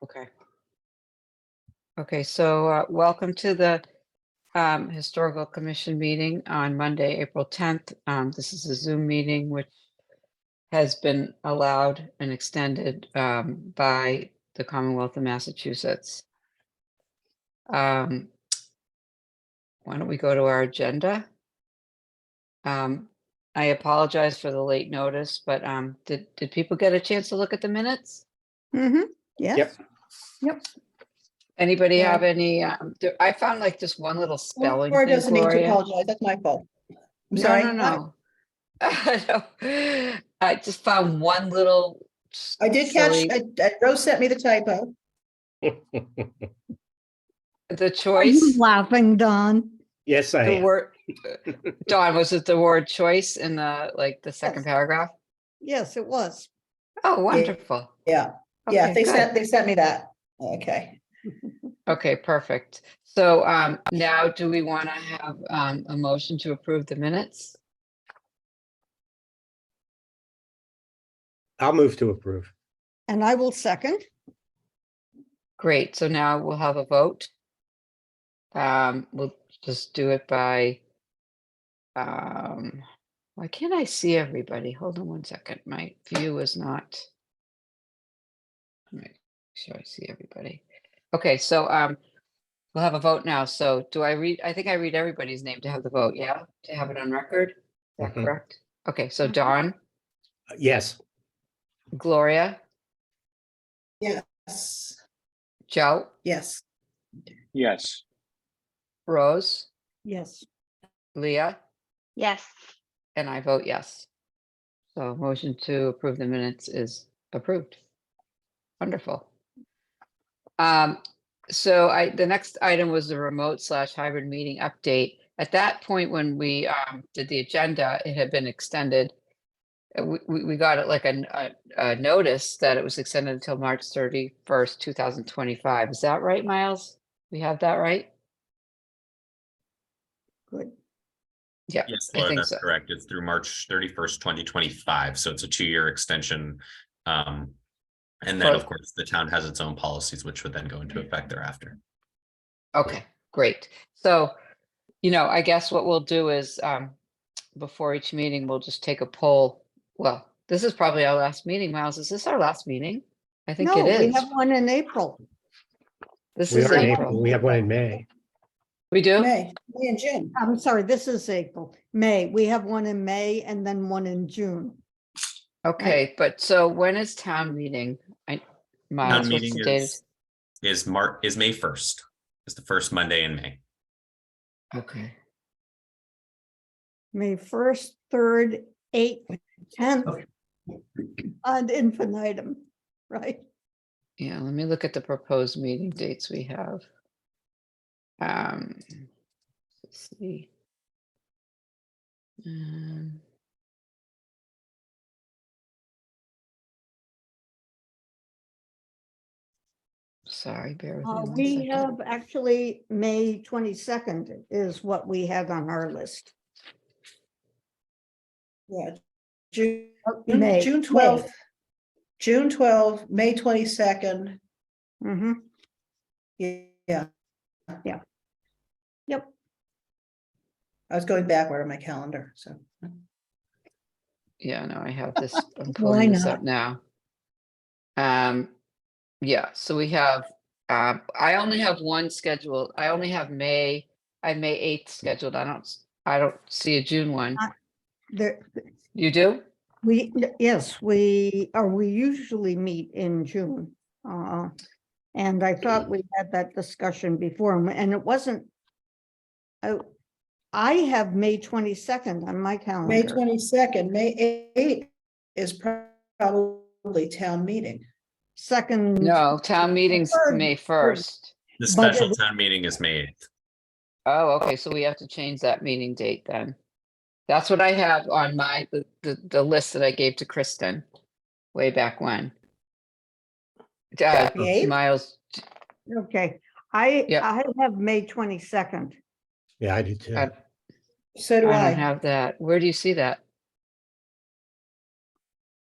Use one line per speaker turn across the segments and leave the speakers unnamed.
Okay. Okay, so welcome to the Historical Commission meeting on Monday, April 10th. This is a Zoom meeting which has been allowed and extended by the Commonwealth of Massachusetts. Why don't we go to our agenda? I apologize for the late notice, but did people get a chance to look at the minutes?
Mm-hmm. Yes.
Yep.
Anybody
Yeah.
have any? I found like just one little spelling
Laura
thing,
doesn't need to
Gloria.
apologize. That's my fault. I'm
No,
sorry.
no. No. I just found one little
I did catch,
silly-
Rose sent me the typo.
the
Are you
choice,
laughing, Don?
Yes, I
the
am.
word. Dawn, was it the word choice in the second
Yes.
paragraph?
Yes, it was.
Oh, wonderful.
Yeah, yeah,
Okay, good.
they sent me that. Okay.
Okay, perfect. So now do we want to have a motion to approve the minutes?
I'll move to approve.
And I will second.
Great, so now we'll have a vote. We'll just do it by, why can't I see everybody? Hold on one second. My view is not. Make sure I see everybody. Okay, so we'll have a vote now. So do I read? I think I read everybody's name to have the vote, yeah? To have it on record? Is that
Mhm.
correct? Okay, so
Mhm.
Dawn,
Yes,
Gloria,
Yes,
Joe,
yes.
Yes,
Rose,
Yes.
Leah,
Yes,
and I vote yes. So motion to approve the minutes is approved. Wonderful. So the next item was the remote/hybrid meeting update. At that point, when we did the agenda, it had been extended. We got it like a notice that it was extended until March 31st, 2025. Is that right, Miles? We have that right?
Good.
Yeah,
Yes,
I
Laura,
think
that's
so.
correct. It's through March 31st, 2025. So it's a 2-year extension. And then,
For-
of course, the town has its own policies, which would then go into effect thereafter.
Okay, great. So, I guess what we'll do is before each meeting, we'll just take a poll. Well, this is probably our last meeting, Miles. Is this our last meeting? I think
No,
it
we
is.
have one in April.
This
we
is
are in
April.
April. We have one in May.
We do?
May and June.
I'm sorry, this is April. May. We have one in May and then one in June.
Okay, but so when is town meeting? Miles,
Town
what's
meeting
the date?
is May 1st. It's the first Monday in May.
Okay.
May 1st, 3rd, 8th, 10th. Ad infinitum, right?
Yeah, let me look at the proposed meeting dates we have. Let's see. Sorry, bear with me one
We
second.
have actually May 22nd is what we had on our list.
Yeah. June,
May.
June 12th. June 12th, May 22nd.
Mm-hmm.
Yeah,
Yep.
I was going backward on my calendar, so.
Yeah, no, I have this. I'm
Why
pulling this
not?
up now. Yeah, so we have, I only have one scheduled. I only have May 8th scheduled. I don't see a June one.
There,
You do?
yes, we usually meet in June. And I thought we had that discussion before, and it wasn't. I have May 22nd on my
May
calendar.
22nd, May 8th is probably town meeting.
Second.
No, town meeting's
Third.
May 1st.
The
But
special
it-
town meeting is May 8th.
Oh, okay, so we have to change that meeting date then. That's what I have on the list that I gave to Kristen way back when.
The 8th?
Miles,
Okay,
Yep.
I have May 22nd.
Yeah, I do too.
I
So do
I
I.
don't have that. Where do you see that?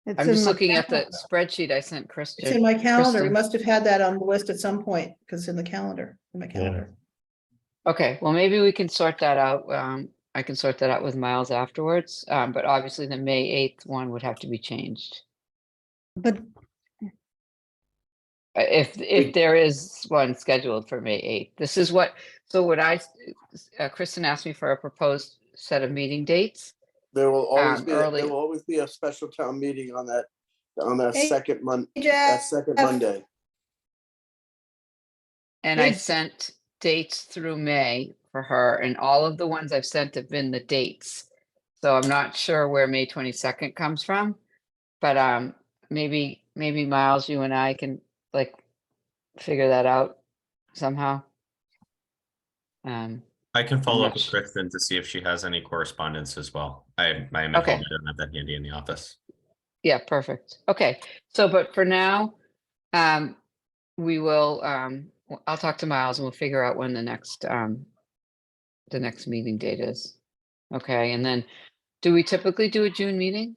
It's
I'm
in
just
my
looking at the
calendar.
spreadsheet I sent
It's
Kristen.
in my calendar. We
Kristen.
must have had that on the list at some point, because it's in the calendar, in my calendar.
Okay, well, maybe we can sort that out. I can sort that out with Miles afterwards, but obviously the May 8th one would have to be changed.
But
If there is one scheduled for May 8th, this is what, so what Kristen asked me for a proposed set of meeting dates.
There will always be,
early-
there will always be a special town meeting on that
Hey,
second
Hey,
that
Jeff.
second Monday.
And I
Hey.
sent dates through May for her, and all of the ones I've sent have been the dates. So I'm not sure where May 22nd comes from, but maybe Miles, you and I can like figure that out somehow.
I can follow up with
much.
Kristen to see if she has any correspondence as well. I'm at home,
Okay.
I don't have that handy in the office.
Yeah, perfect. Okay, so but for now, we will, I'll talk to Miles and we'll figure out when the next meeting date is. Okay, and then do we typically do a June meeting?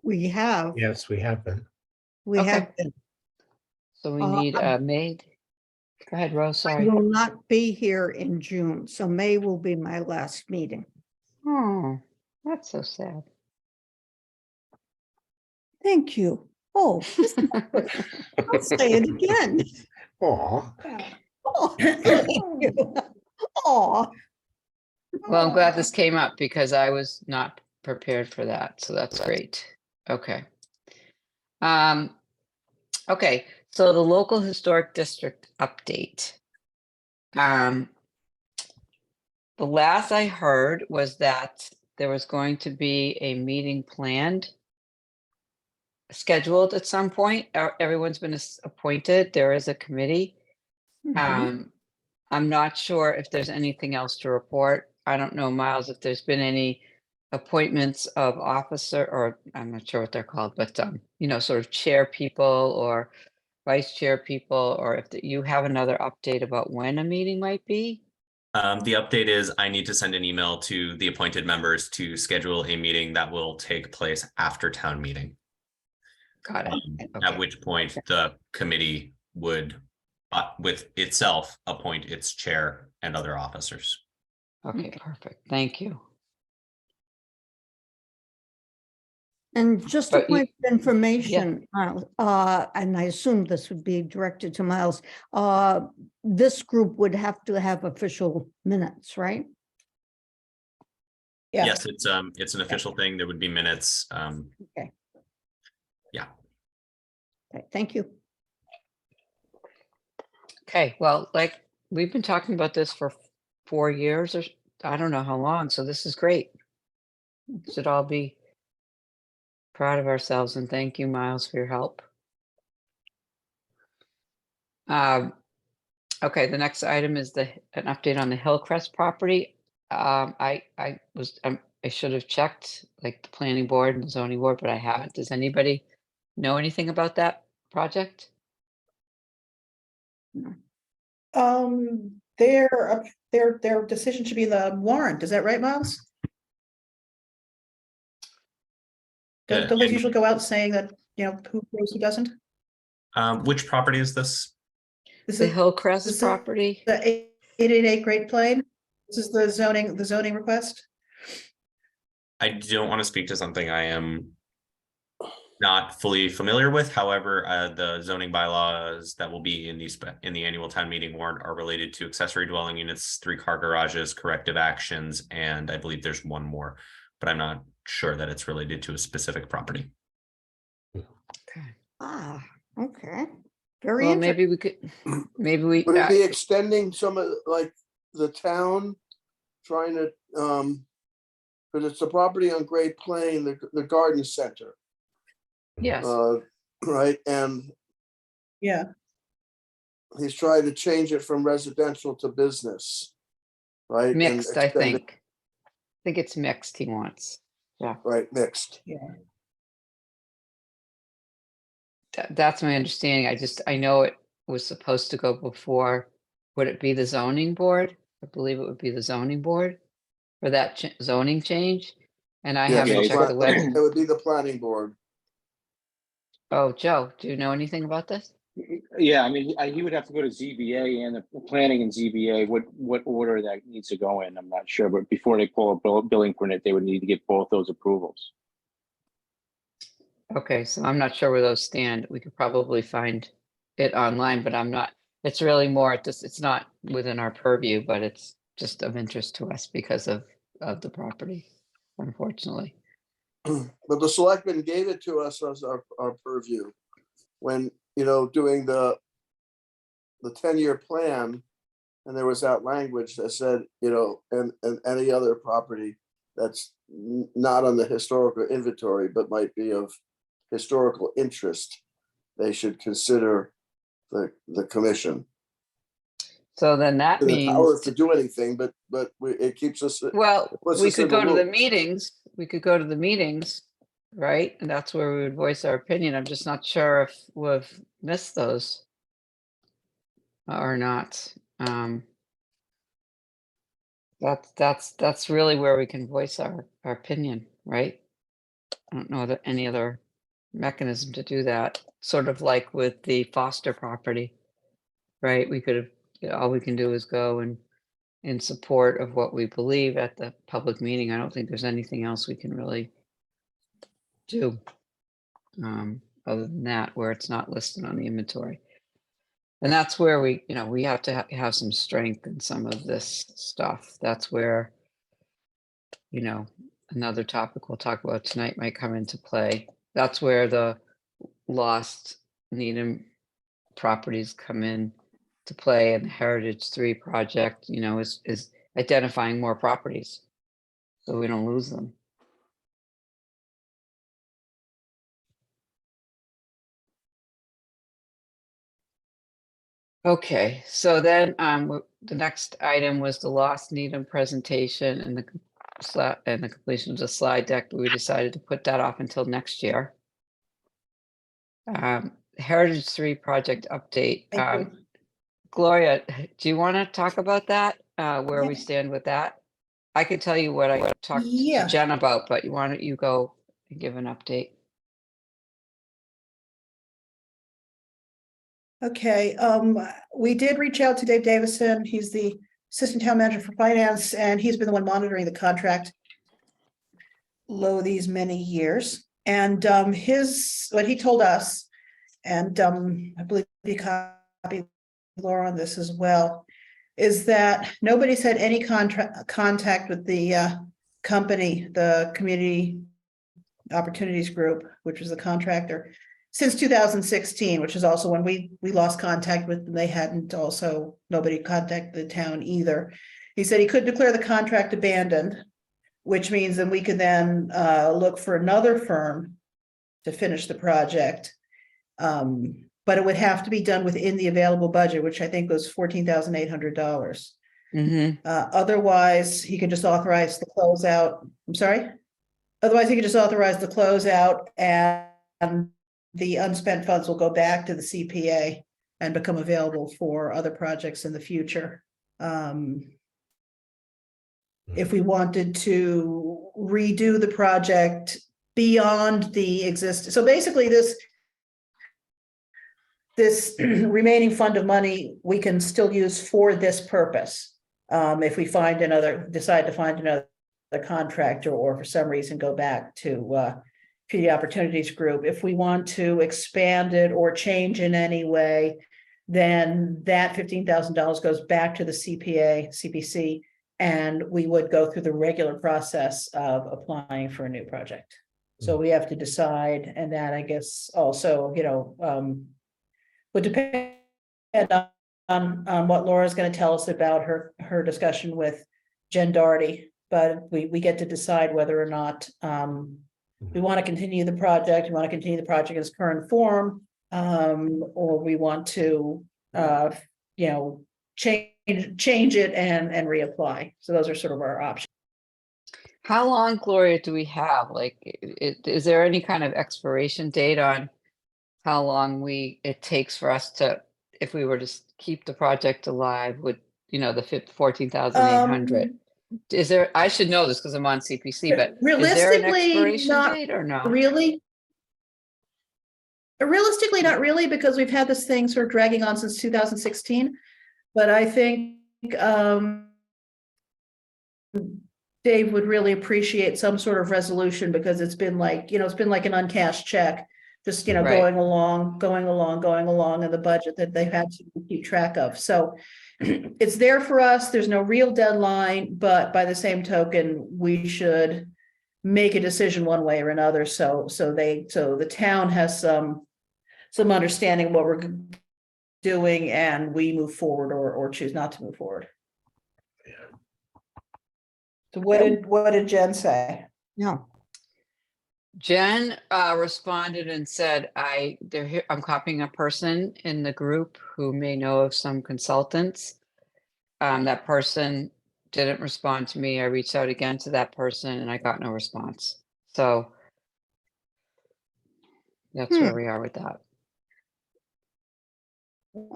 we have,
Yes, we have been.
we
Okay.
have been.
So we
Uh,
need a maid. Go ahead, Rose,
I
sorry.
will not be here in June, so May will be my last meeting.
Oh, that's so sad.
Thank you. Oh, I'll say it again.
Aw,
Oh, thank you. Oh,
Well, I'm glad this came up because I was not prepared for that, so that's great. Okay. Okay, so the local historic district update. The last I heard was that there was going to be a meeting scheduled at some point. Everyone's been appointed. There is a committee.
mhm.
I'm not sure if there's anything else to report. I don't know, Miles, if there's been any appointments of officer, or I'm not sure what they're called, but sort of chair people or vice chair people, or if you have another update about when a meeting might be.
The update is I need to send an email to the appointed members to schedule a meeting that will take place after town meeting.
Got it.
At
Okay.
which point the committee would, with itself, appoint its chair and other officers.
Okay, perfect. Thank you.
And just a
But you-
point of information, Miles, and I assume this would be directed to Miles, this group would have to have official minutes, right?
Yeah.
Yes, it's an official thing. There would be minutes.
Okay.
Yeah.
Okay, thank you.
Okay, well, like, we've been talking about this for 4 years or I don't know how long, so this is great. Should all be proud of ourselves and thank you, Miles, for your help. Okay, the next item is an update on the Hillcrest property. I should have checked like the planning board and zoning board, but I haven't. Does anybody know anything about that project?
Their decision should be in the warrant. Is that right, Miles?
Yeah,
Don't they
and-
usually go out saying that, who goes, who doesn't?
Which property is this?
This
The
is
Hillcrest
this is-
property?
the 888 Great Plain. This is the zoning request.
I don't want to speak to something I am not fully familiar with. However, the zoning bylaws that will be in the annual town meeting warrant are related to accessory dwelling units, 3-car garages, corrective actions, and I believe there's one more, but I'm not sure that it's related to a specific property.
Okay.
Ah, okay. Very
Well,
interesting.
maybe we could, maybe we,
Would it be extending some of, like, the town trying to, because it's the property on Great Plain, the garden center,
yes,
right? And
Yeah.
he's trying to change it from residential to business, right? And
mixed, I
extend it-
think. I think it's mixed he wants.
Right, mixed.
That's my understanding. I know it was supposed to go before, would it be the zoning board? I believe it would be the zoning board for that zoning change. And I
Yeah,
haven't
Okay,
checked the web.
It would be the planning board.
Oh, Joe, do you know anything about this?
yeah, I mean, he would have to go to ZBA and the planning and ZBA, what order that needs to go in, I'm not sure, but before they pull a billing permit, they would need to get both those approvals.
Okay, so I'm not sure where those stand. We could probably find it online, but I'm not, it's really more, it's not within our purview, but it's just of interest to us because of the property, unfortunately.
But the selectmen gave it to us as our purview. When, doing the 10-year plan, and there was that language that said, and any other property that's not on the historical inventory, but might be of historical interest, they should consider the commission.
So then that
The power
means,
to do anything, but it keeps us.
well,
puts
we
us in
could go to the
loop.
meetings, right? And that's where we would voice our opinion. I'm just not sure if we've missed those or not. That's really where we can voice our opinion, right? I don't know that any other mechanism to do that, sort of like with the Foster property, right? We could have, all we can do is go and in support of what we believe at the public meeting. I don't think there's anything else we can really do. Other than that, where it's not listed on the inventory. And that's where we have to have some strength in some of this stuff. That's where, another topic we'll talk about tonight might come into play. That's where the lost Needham properties come in to play, and the Heritage 3 project, is identifying more properties so we don't lose them. Okay, so then the next item was the lost Needham presentation and the completion of the slide deck, but we decided to put that off until next year. Heritage 3 project update.
Thank you.
Gloria, do you want to talk about that? Where we
Yeah.
stand with that? I could tell you what I talked to
Yeah.
Jen about, but why don't you go and give an update?
Okay, we did reach out to Dave Davison. He's the Assistant Town Manager for Finance, and he's been the one monitoring the contract these many years. And what he told us, and I believe he copied Laura on this as well, is that nobody's had any contact with the company, the Community Opportunities Group, which was the contractor, since 2016, which is also when we lost contact with them. They hadn't also, nobody contacted the town either. He said he could declare the contract abandoned, which means that we could then look for another firm to finish the project. But it would have to be done within the available budget, which I think was $14,800. Otherwise, he could just authorize the closeout. I'm sorry? Otherwise, he could just authorize the closeout, and the unspent funds will go back to the CPA and become available for other projects in the future. If we wanted to redo the project beyond the so basically this remaining fund of money, we can still use for this purpose. If we decide to find another contractor, or for some reason go back to the Opportunities Group. If we want to expand it or change in any way, then that $15,000 goes back to the CPC, and we would go through the regular process of applying for a new project. So we have to decide, and that, I guess, also, would depend on what Laura's going to tell us about her discussion with Jen Doherty. But we get to decide whether or not we want to continue the project. We want to continue the project in its current form, or we want to, change it and reapply. So those are sort of our options.
How long, Gloria, do we have? Like, is there any kind of expiration date on how long it takes for us to, if we were to keep the project alive with, the 14,800? is there, I should know this because I'm on CPC, but is there an
Realistically,
expiration
not
date or no?
really. Realistically, not really, because we've had this thing sort of dragging on since 2016. But I think Dave would really appreciate some sort of resolution, because it's been like, it's been like an uncashed check. Just,
Right.
going along in the budget that they've had to keep track of. So it's there for us. There's no real deadline, but by the same token, we should make a decision one way or another. So the town has some understanding of what we're doing, and we move forward or choose not to move forward. So what did Jen say?
No,
Jen responded and said, I'm copying a person in the group who may know of some consultants. That person didn't respond to me. I reached out again to that person and I got no response. So that's where we are with that.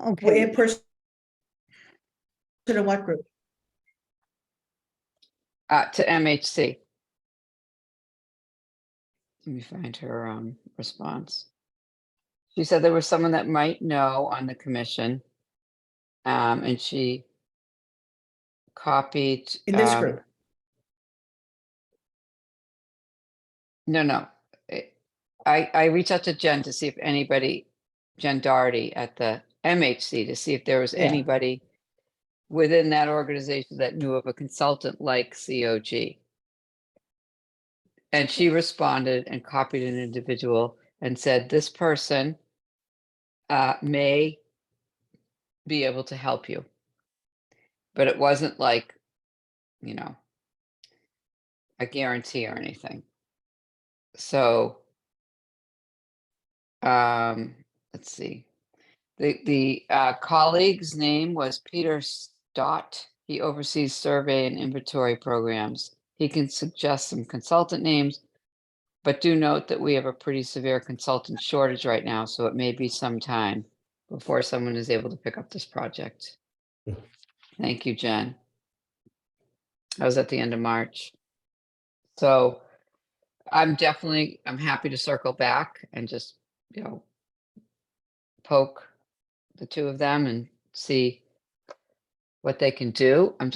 okay,
In person in what group?
To MHC. Let me find her response. She said there was someone that might know on the commission. And she copied.
In this group?
No. I reached out to Jen to see if anybody, Jen Doherty at the MHC, to see if there was
Yeah.
anybody within that organization that knew of a consultant like COG. And she responded and copied an individual and said, this person may be able to help you. But it wasn't like, a guarantee or anything. So, let's see. The colleague's name was Peter Stott. He oversees survey and inventory programs. He can suggest some consultant names, but do note that we have a pretty severe consultant shortage right now, so it may be some time before someone is able to pick up this project. Thank you, Jen. That was at the end of March. So I'm happy to circle back and just, poke the two of them and see what they can do. I'm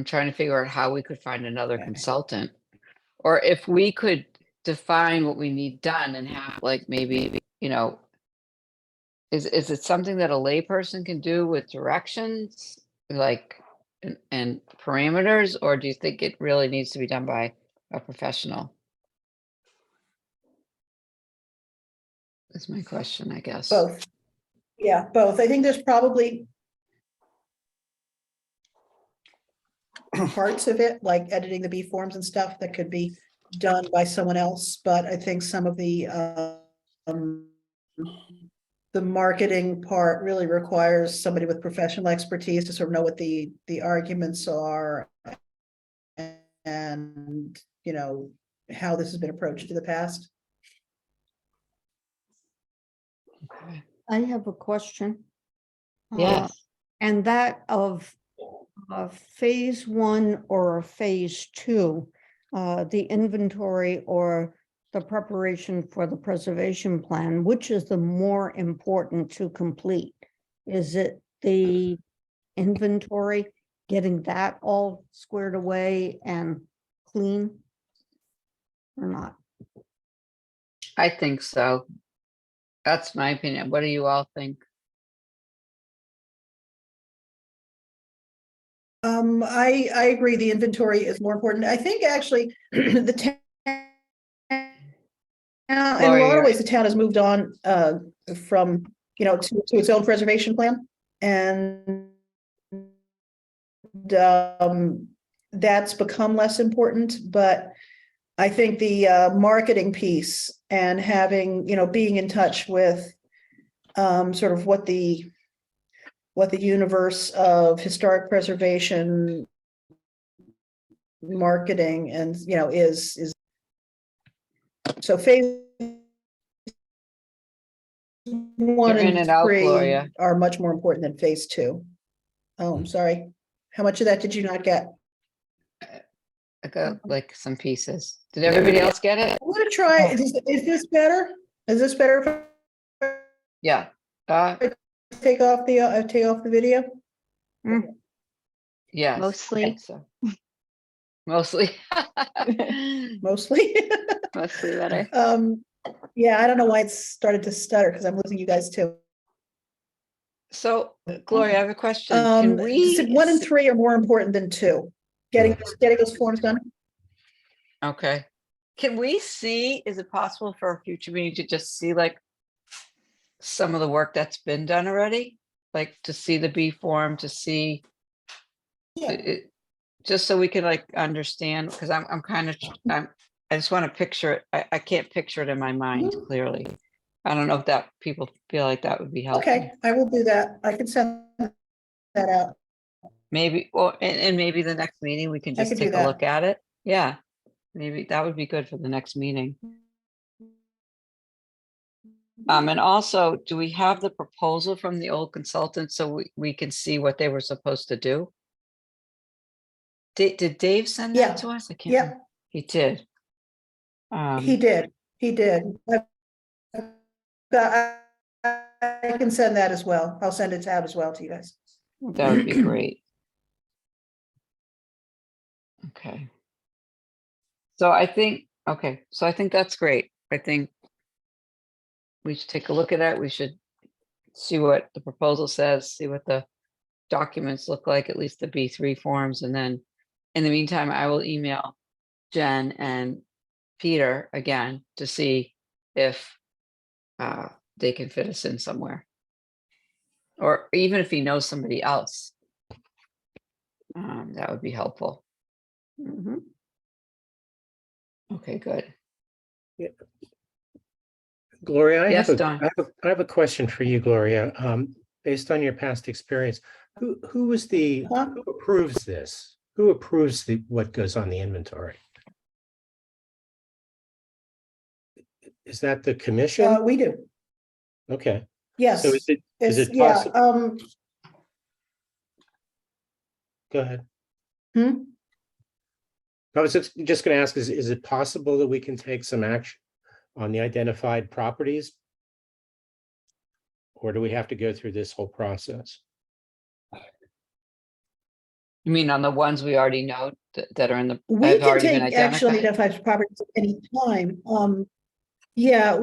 trying to figure out how we could find another
Okay.
consultant, or if we could define what we need done and have like maybe, is it something that a layperson can do with directions, like, and parameters, or do you think it really needs to be done by a professional? That's my question, I guess.
Both. Yeah, both. I think there's probably parts of it, like editing the B forms and stuff, that could be done by someone else, but I think some of the marketing part really requires somebody with professional expertise to sort of know what the arguments are and, how this has been approached in the past.
Okay.
I have a question.
Yes.
And that of phase one or phase two, the inventory or the preparation for the preservation plan, which is the more important to complete? Is it the inventory, getting that all squared away and clean? Or not?
I think so. That's my opinion. What do you all think?
I agree, the inventory is more important. I think actually the town, in a
Lori,
lot of
you're-
ways, the town has moved on from, to its own preservation plan. And that's become less important, but I think the marketing piece and having, being in touch with sort of what the universe of historic preservation marketing and, is. So phase one
You're in
and
and out,
three
Gloria.
are much more important than phase two. Oh, I'm sorry. How much of that did you not get?
I got like some pieces. Did everybody else get it?
I'm gonna try, is this better? Is this better if
Yeah.
I take off the video?
Yes. I
Mostly.
think so. Mostly.
Mostly.
Mostly better.
Yeah, I don't know why it started to stutter because I'm losing you guys too.
So Gloria, I have a question. Can we?
1 and 3 are more important than 2. Getting those forms done.
Okay. Can we see, is it possible for a future meeting to just see like some of the work that's been done already? Like to see the B form, to see
Yeah.
it, just so we can like understand, because I'm kind of, I just want to picture it. I can't picture it in my mind clearly. I don't know if that people feel like that would be helpful.
Okay, I will do that. I can send that out.
Maybe, or, and maybe the next meeting, we can
I
just
could do
take a
that.
look at it. Yeah, maybe that would be good for the next meeting. And also, do we have the proposal from the old consultant so we can see what they were supposed to do? Did Dave send
Yeah.
that to us? I can't.
Yeah.
remember. He did.
He did. I can send that as well. I'll send it tab as well to you guys.
That would be great. Okay. So I think, okay, so I think that's great. I think we should take a look at that. We should see what the proposal says, see what the documents look like, at least the B3 forms. And then in the meantime, I will email Jen and Peter again to see if they can fit us in somewhere. Or even if he knows somebody else, that would be helpful.
Mhm.
Okay, good.
Gloria,
Yes, Don.
I have a question for you, Gloria. Based on your past experience, who approves this? Who approves what goes on the inventory? Is that the commission?
We do.
Okay.
Yes.
So is it
Yeah,
possible? Go ahead. I was just going to ask, is it possible that we can take some action on the identified properties? Or do we have to go through this whole process?
You mean on the ones we already know that are in the,
we
have
can
already been
take action on
identified?
identified properties at any time. Yeah.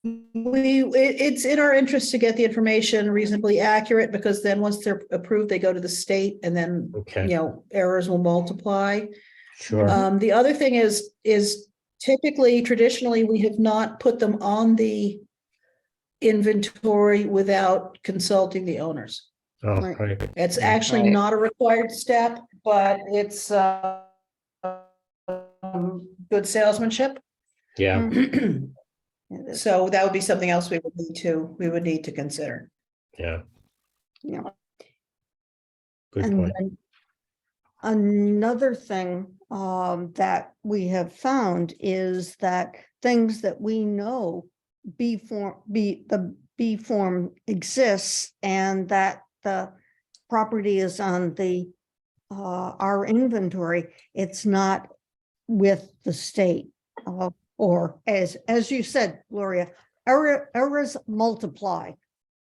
It's in our interest to get the information reasonably accurate, because then once they're approved, they go to the state, and then,
Okay.
errors will multiply.
Sure.
The other thing is typically, traditionally, we have not put them on the inventory without consulting the owners.
Oh,
Right.
right.
It's actually
Right.
not a required step, but it's good salesmanship.
Yeah.
It is.
So that would be something else we would need to consider.
Yeah.
Yeah.
Good
And
point.
then another thing that we have found is that things that we know the B form exists, and that the property is on the our inventory, it's not with the state. Or as you said, Gloria, errors multiply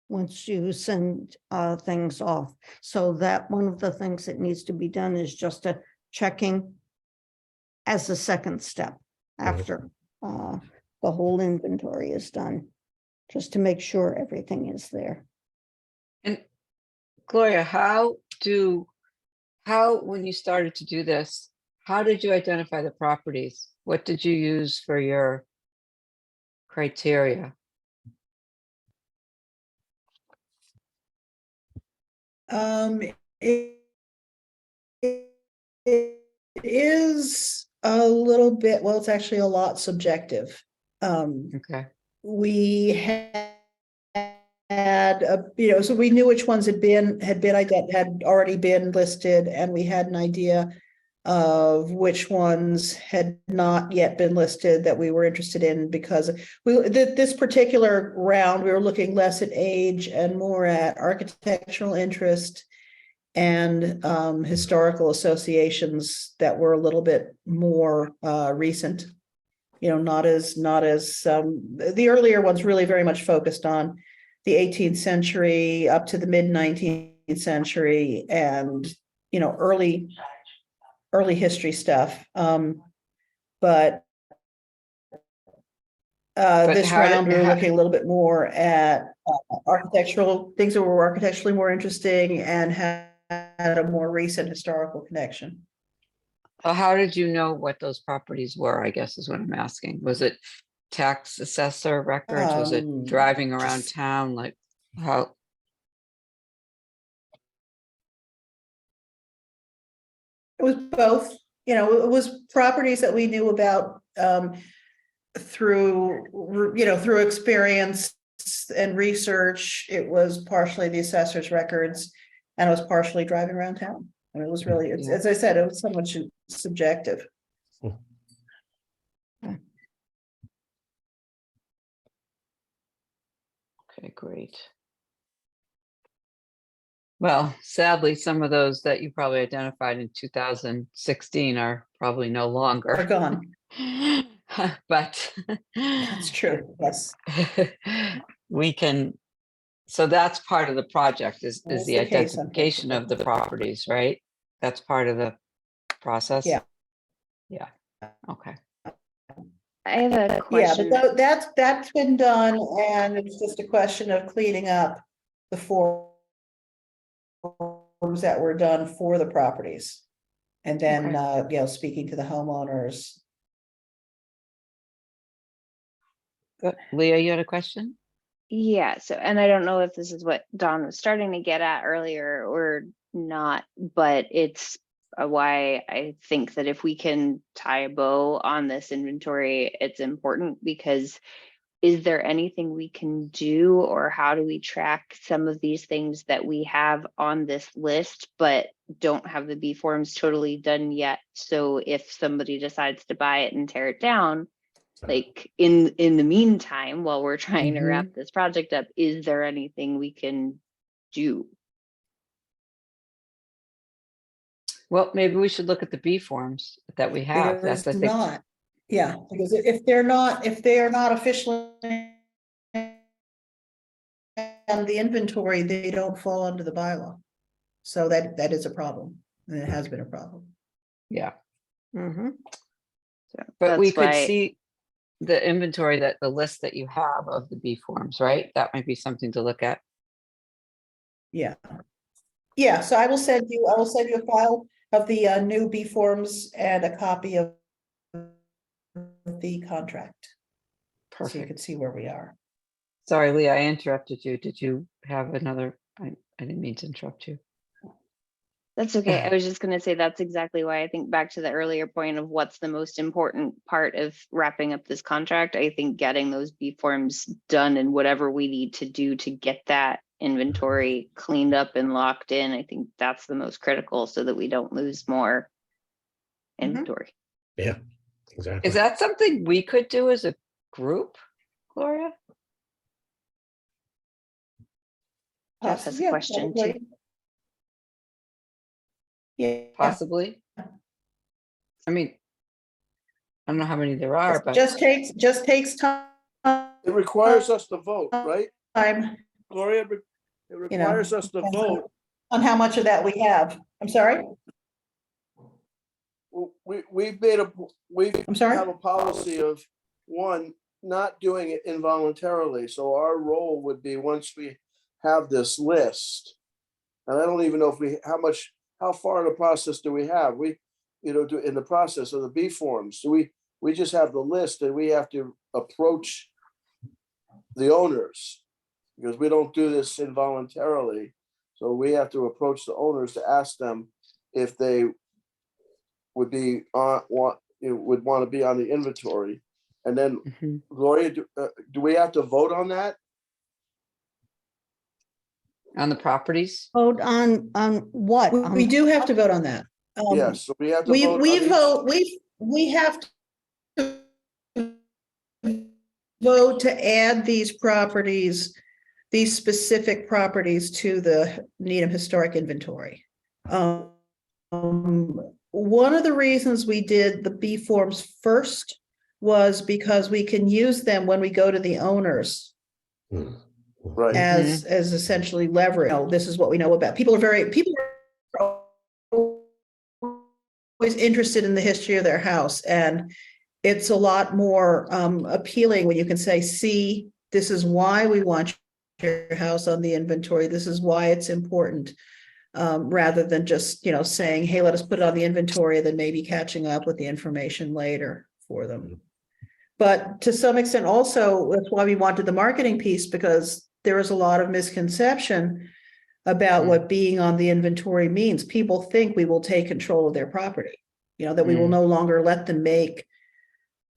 once you send things off. So that one of the things that needs to be done is just a checking as a second step after the whole inventory is done, just to make sure everything is there.
And Gloria, when you started to do this, how did you identify the properties? What did you use for your criteria?
It is a little bit, well, it's actually a lot subjective.
Okay,
We had so we knew which ones had already been listed, and we had an idea of which ones had not yet been listed that we were interested in, because this particular round, we were looking less at age and more at architectural interest and historical associations that were a little bit more recent. You know, not as the earlier ones really very much focused on the 18th century up to the mid 19th century, and you know, early history stuff. But this
how did-
round, we were
how-
looking a little bit more at architectural things that were architecturally more interesting and had a more recent historical connection.
Well, how did you know what those properties were, I guess is what I'm asking. Was it tax assessor records? Was it driving around town? Like how?
It was both, you know, it was properties that we knew about through experience and research. It was partially the assessor's records, and it was partially driving around town. And it was really,
Yeah.
as I said, it was somewhat subjective.
Okay, great. Well, sadly, some of those that you probably identified in 2016 are probably no
Are
longer.
gone.
But
That's true. Yes.
we can, so that's part of the project is
That's
the
the case,
identification of the properties, right? That's part of the process?
Yeah.
Yeah, okay.
I have a
Yeah,
question.
but that's been done, and it's just a question of cleaning up the forms that were done for the properties. And then, you know, speaking to the homeowners.
Good. Leah, you had a question?
Yeah, so, and I don't know if this is what Don was starting to get at earlier or not, but it's why I think that if we can tie a bow on this inventory, it's important, because is there anything we can do, or how do we track some of these things that we have on this list but don't have the B forms totally done yet? So if somebody decides to buy it and tear it down, like in the meantime, while we're trying to wrap this project up, is there anything we can do?
Well, maybe we should look at the B forms that we have. That's, I
There's
think,
not. Yeah, because if they are not officially on the inventory, they don't fall under the bylaw. So that is a problem, and it has been a problem.
yeah.
Mhm.
So
But we
that's
could
why-
see the inventory, that the list that you have of the B forms, right? That might be something to look at.
Yeah. Yeah, so I will send you a file of the new B forms and a copy of the contract. So you
Perfect.
can see where we are.
Sorry, Leah, I interrupted you. Did you have another? I didn't mean to interrupt you.
That's okay. I was just going to say that's exactly why I think back to the earlier point of what's the most important part of wrapping up this contract. I think getting those B forms done and whatever we need to do to get that inventory cleaned up and locked in, I think that's the most critical, so that we don't lose more inventory.
Yeah, exactly.
Is that something we could do as a group, Gloria?
Jeff has a
Yeah,
question too.
probably. Yeah.
Possibly. I mean, I don't know how many there are, but
Just takes time.
It requires us to vote, right?
Time
Gloria, it requires us to
depends on-
vote.
on how much of that we have. I'm sorry,
We've made we
I'm sorry.
have a policy of, one, not doing it involuntarily. So our role would be, once we have this list, and I don't even know if how far in the process do we have? In the process of the B forms, we just have the list, and we have to approach the owners, because we don't do this involuntarily. So we have to approach the owners to ask them if they would want to be on the inventory. And then,
Mhm.
Gloria, do we have to vote on that?
On the properties?
Vote on what?
We do have to vote on that.
Yes, so we have to
We,
vote.
we
on each-
vote, we have to vote to add these properties, these specific properties to the Needham Historic Inventory. One of the reasons we did the B forms first was because we can use them when we go to the owners
Right,
as essentially leverage. You know, this is what we know about. People are always interested in the history of their house, and it's a lot more appealing when you can say, see, this is why we want your house on the inventory. This is why it's important. Rather than just, you know, saying, hey, let us put it on the inventory, and then maybe catching up with the information later for them. But to some extent also, that's why we wanted the marketing piece, because there is a lot of misconception about what being on the inventory means. People think we will take control of their property, you know, that we will no longer let them make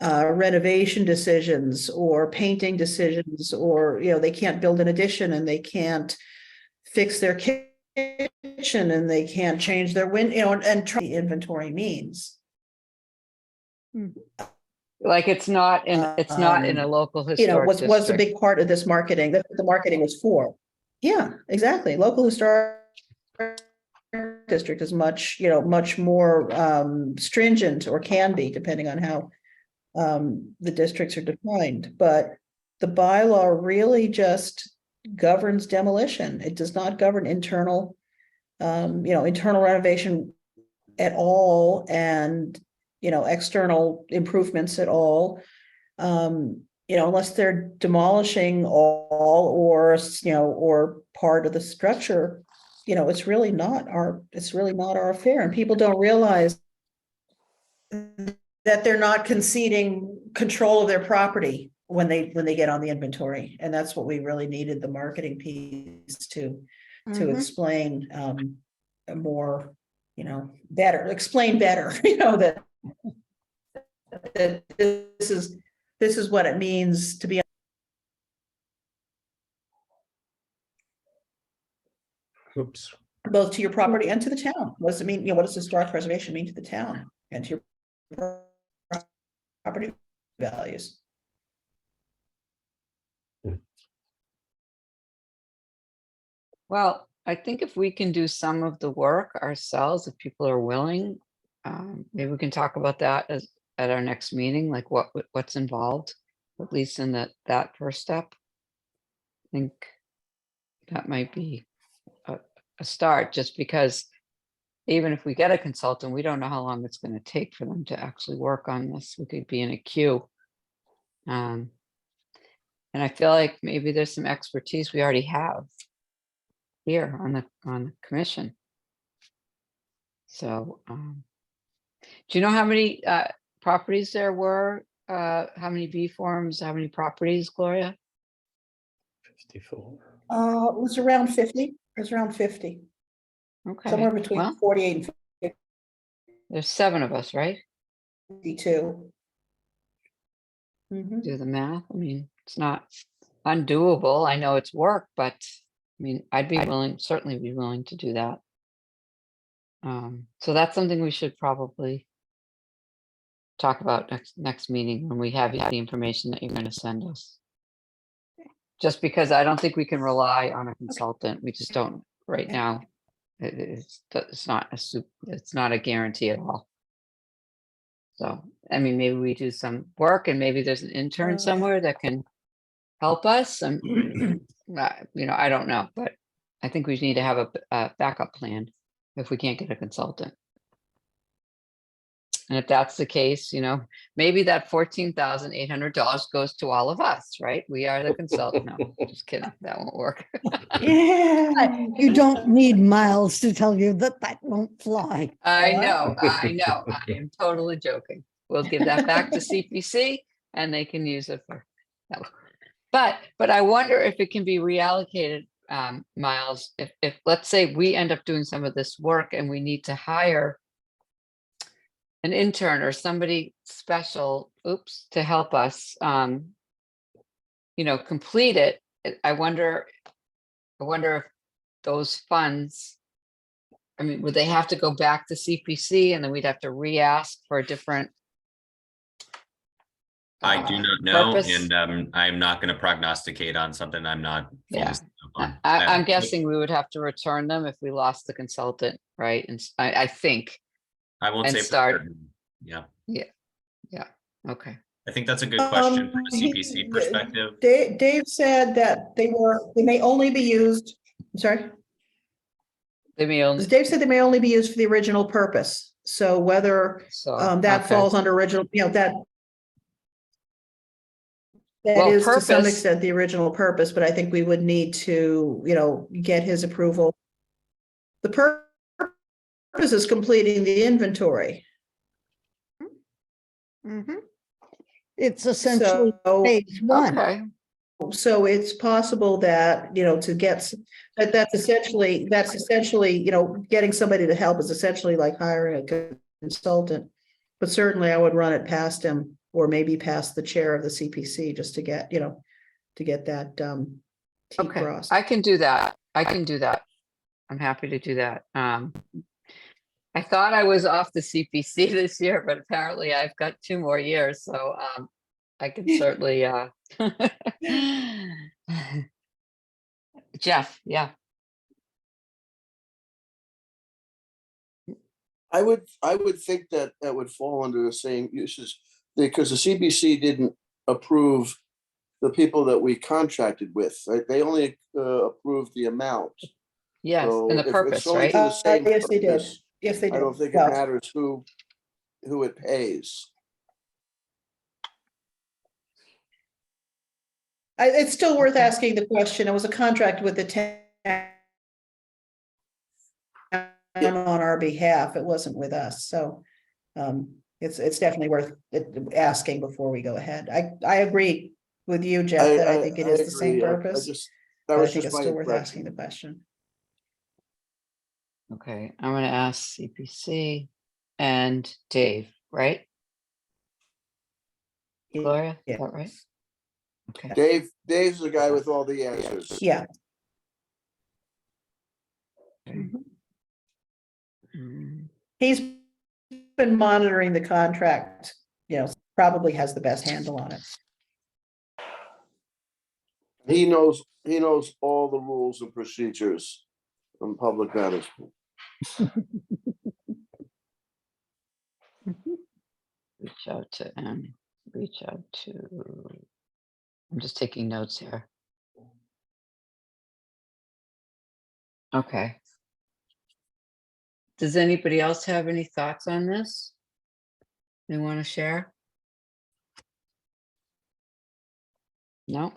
renovation decisions or painting decisions, or, you know, they can't build an addition and they can't fix their kitchen and they can't change their window, you know, and the inventory means.
Like it's not in a local
You know,
historic
was a
district.
big part of this marketing, that the marketing was for. Yeah, exactly. Local historic district is much, you know, much more stringent, or can be, depending on how the districts are defined. But the bylaw really just governs demolition. It does not govern internal, you know, internal renovation at all, and, you know, external improvements at all. You know, unless they're demolishing all, or, you know, or part of the structure, you know, it's really not our affair. And people don't realize that they're not conceding control of their property when they get on the inventory. And that's what we really needed the marketing piece to explain more, you know, explain better, you know, that this is what it means to be.
Oops.
Both to your property and to the town. What does it mean? You know, what does historic preservation mean to the town and to your property values?
Well, I think if we can do some of the work ourselves, if people are willing, maybe we can talk about that at our next meeting, like what's involved, at least in that first step. I think that might be a start, just because even if we get a consultant, we don't know how long it's going to take for them to actually work on this. We could be in a queue. And I feel like maybe there's some expertise we already have here on the commission. So, do you know how many properties there were? How many B forms? How many properties, Gloria?
54.
It was around 50. It was around 50.
Okay,
Somewhere between
well,
48 and
there's 7 of us, right?
52. Mhm.
Do the math. I mean, it's not undoable. I know it's work, but I mean, I'd be willing, certainly be willing to do that. So that's something we should probably talk about next meeting when we have the information that you're going to send us. Just because I don't think we can rely on a consultant. We just don't right now. It's not a guarantee at all. So, I mean, maybe we do some work and maybe there's an intern somewhere that can help us. And, you know, I don't know, but I think we need to have a backup plan if we can't get a consultant. And if that's the case, you know, maybe that $14,800 goes to all of us, right? We are the consultant. No, just kidding. That won't work.
Yeah.
You don't need Miles to tell you that won't fly.
I know. I am totally joking. We'll give that back to CPC and they can use it for. No. But I wonder if it can be reallocated, Miles, if let's say we end up doing some of this work and we need to hire an intern or somebody special, to help us, you know, complete it. I wonder if those funds I mean, would they have to go back to CPC and then we'd have to re-ask for a different?
I do
uh,
not know,
purpose?
and I'm not gonna prognosticate on something I'm not fully
Yeah.
set up on.
I'm guessing we would have to return them if we lost the consultant, right? And I think,
I won't
and
say for
start-
certain. Yeah,
okay.
I think that's a good question from a
He-
CPC perspective.
Dave said that they may only be used, I'm sorry,
They may only,
Dave said they may only be used for the original purpose. So whether
so.
that
okay.
falls under original, that
Well,
is to some
purpose-
extent the original purpose, but I think we would need to, get his approval. The purpose is completing the inventory.
Mhm. It's essentially
So,
phase one.
Okay,
so it's possible that, to get, that's essentially, getting somebody to help is essentially like hiring a consultant. But certainly I would run it past him or maybe past the chair of the CPC just to get, that T
okay,
crossed.
I can do that. I can do that. I'm happy to do that. I thought I was off the CPC this year, but apparently I've got 2 more years, so I can certainly Jeff, yeah,
I would think that that would fall under the same uses, because the CBC didn't approve the people that we contracted with, right? They only approved the amount.
yes,
So
and the
if it's
purpose,
only
right?
to the same
Yes, they did.
purpose,
Yes, they did.
I don't think it
Well,
matters who it pays.
It's still worth
Okay.
asking the question. It was a contract with the town on our behalf. It wasn't with us, so it's definitely worth asking before we go ahead. I agree with you, Jeff, that I think it is the same
agree.
purpose.
That
but I
was
think
just
it's
my
still worth asking
impression.
the question.
Okay, I'm gonna ask CPC and Dave, right? Gloria, is
Yeah.
that right? Okay,
Dave's the guy with all the answers.
Yeah,
Mm,
he's been monitoring the contract, probably has the best handle on it.
He knows all the rules and procedures from public matters.
reach out to I'm just taking notes here. Okay. Does anybody else have any thoughts on this? They want to share? No?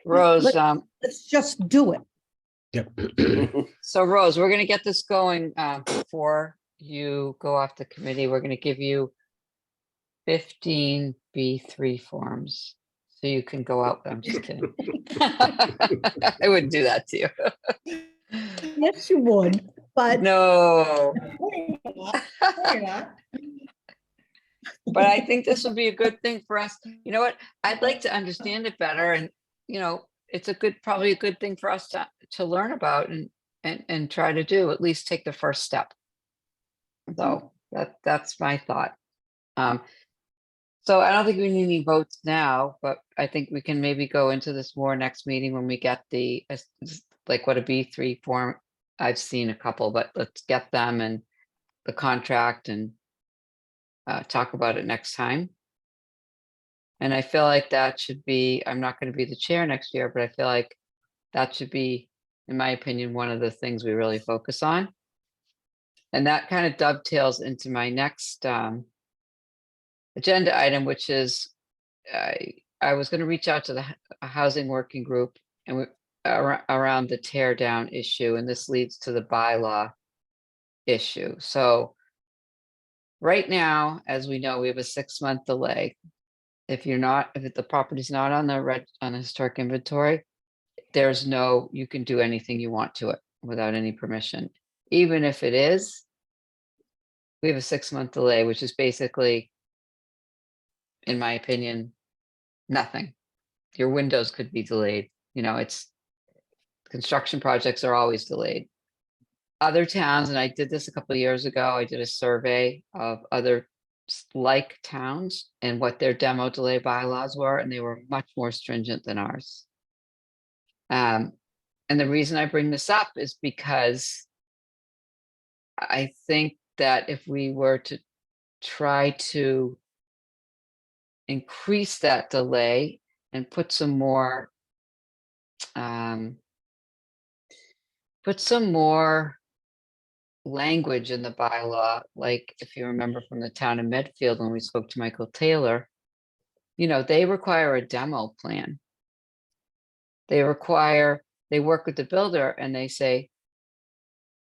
Rose,
Let's just do it.
Yep.
so Rose, we're gonna get this going before you go off the committee. We're gonna give you 15 B3 forms. So you can go out. I'm just kidding. I wouldn't do that to you.
Yes, you would, but
No,
You're not.
but I think this would be a good thing for us. You know what? I'd like to understand it better, and it's probably a good thing for us to learn about and try to do, at least take the first step. So that's my thought. So I don't think we need any votes now, but I think we can maybe go into this more next meeting when we get like what a B3 form. I've seen a couple, but let's get them and the contract and talk about it next time. And I feel like that should be, I'm not going to be the chair next year, but I feel like that should be, in my opinion, one of the things we really focus on. And that kind of dovetails into my next agenda item, which is I was going to reach out to the housing working group and around the tear down issue, and this leads to the bylaw issue. So right now, as we know, we have a 6-month delay. If the property's not on the historic inventory, you can do anything you want to it without any permission. Even if it is, we have a 6-month delay, which is basically, in my opinion, nothing. Your windows could be delayed. Construction projects are always delayed. other towns, and I did this a couple of years ago, I did a survey of other like towns and what their demo delay bylaws were, and they were much more stringent than ours. And the reason I bring this up is because I think that if we were to try to increase that delay and put some more language in the bylaw, like if you remember from the town of Medfield, when we spoke to Michael Taylor, they require a demo plan. They work with the builder and they say,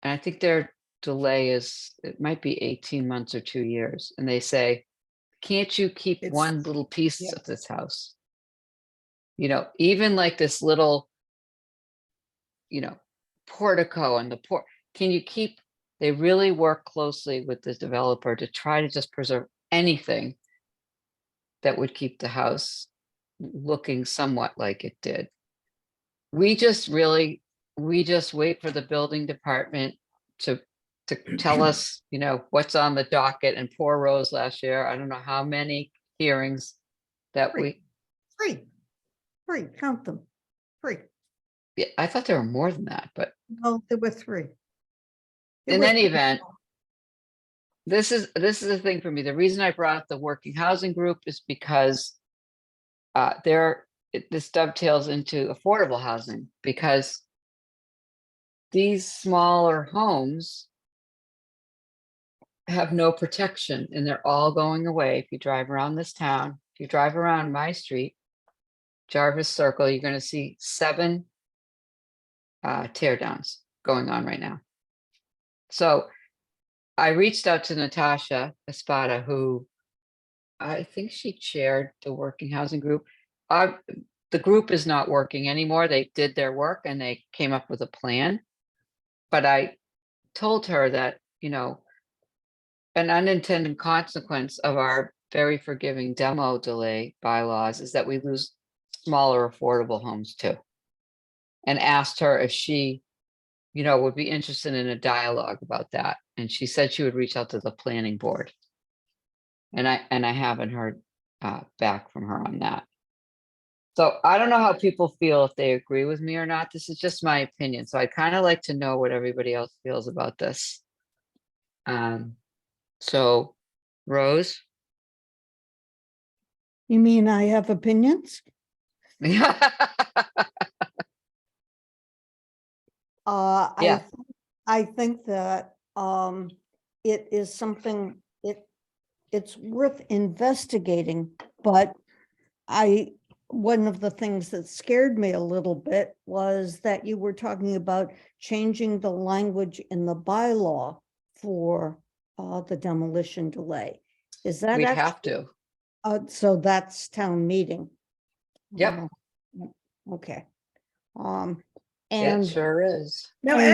and I think their delay it might be 18 months or 2 years. And they say, can't you keep
It's-
one little piece
yeah.
of this house? Even like this little, portico and the can you keep, they really work closely with the developer to try to just preserve anything that would keep the house looking somewhat like it did. We just wait for the building department to tell us, what's on the docket. And poor Rose last year, I don't know how many hearings that
Free. Free, count them. Free.
yeah, I thought there were more than that, but
No, there were 3. There
in
were
any
3.
event, this is the thing for me. The reason I brought up the working housing group is because this dovetails into affordable housing, because these smaller homes have no protection and they're all going away. If you drive around this town, if you drive around my street, Jarvis Circle, you're going to see 7 tear downs going on right now. So I reached out to Natasha Espada, who I think she chaired the working housing group. The group is not working anymore. They did their work and they came up with a plan. But I told her that, an unintended consequence of our very forgiving demo delay bylaws is that we lose smaller affordable homes too. And asked her if she, would be interested in a dialogue about that. And she said she would reach out to the planning board. And I haven't heard back from her on that. So I don't know how people feel, if they agree with me or not. This is just my opinion. So I'd kind of like to know what everybody else feels about this. So Rose?
You mean I have opinions?
Yeah. Yeah.
I think that it is something, it's worth investigating, but one of the things that scared me a little bit was that you were talking about changing the language in the bylaw for the demolition delay. Is that
We'd
actually?
have to.
So that's town meeting.
Yep.
Okay.
It
And
sure is.
Now,
And-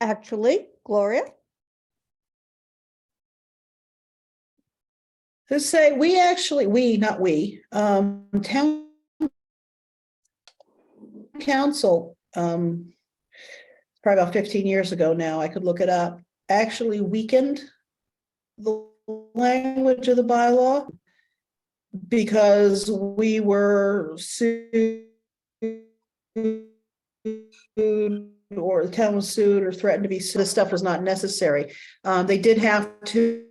actually,
Gloria?
to say, town council, probably about 15 years ago now, I could look it up, actually weakened the language of the bylaw because we were sued, or the town was sued or threatened to be sued. This stuff was not necessary. They did have to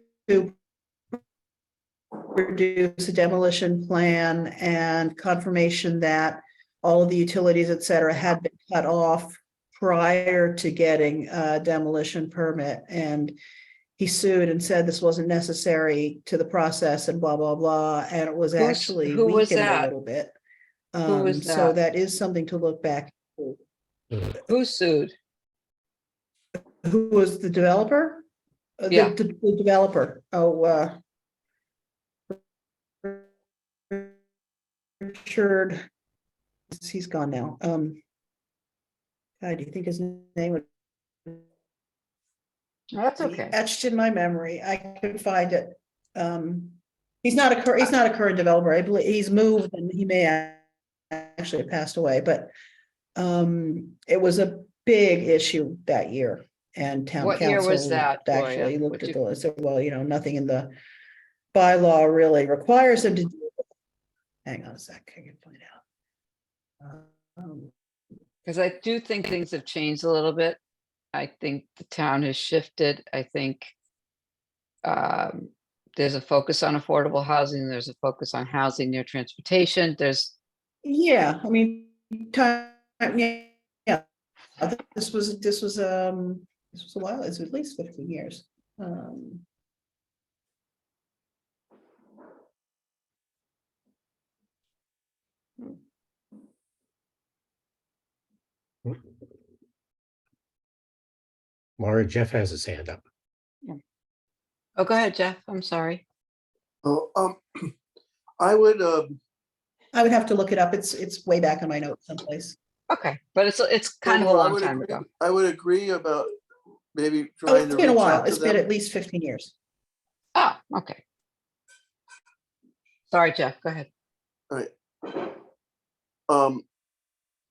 produce a demolition plan and confirmation that all of the utilities, et cetera, had been cut off prior to getting a demolition permit. And he sued and said this wasn't necessary to the process and blah, blah, blah. And it was actually
who was
weakened a
that?
little bit.
Who was
So
that?
that is something to look back to.
Who sued?
Who was the developer?
Yeah.
The developer. Richard, he's gone now. God, do you think his name would
That's
be
okay.
etched in my memory? I could find it. He's not a current, a current developer. I believe he's moved and he may actually have passed away, but It was a big issue that year, and town
What year was
council
that, Gloria?
actually looked
Would
at
you-
the list, said, well, nothing in the bylaw really requires them to do it. Hang on a sec, I can find out.
Because I do think things have changed a little bit. I think the town has shifted. I think there's a focus on affordable housing. There's a focus on housing near transportation. There's,
Yeah, I mean, time, yeah. This was a while, it's at least 15 years.
Laura, Jeff has his hand up.
oh, go ahead, Jeff. I'm sorry.
Oh, I would,
I would have to look it up. It's way back in my notes someplace.
Okay, but it's kind of a
I
long
would
time
agree-
ago.
I would agree about maybe
Oh,
trying
it's
to
been a
reach
while.
out to
It's been
them.
at least 15 years.
Oh, okay. Sorry, Jeff, go ahead.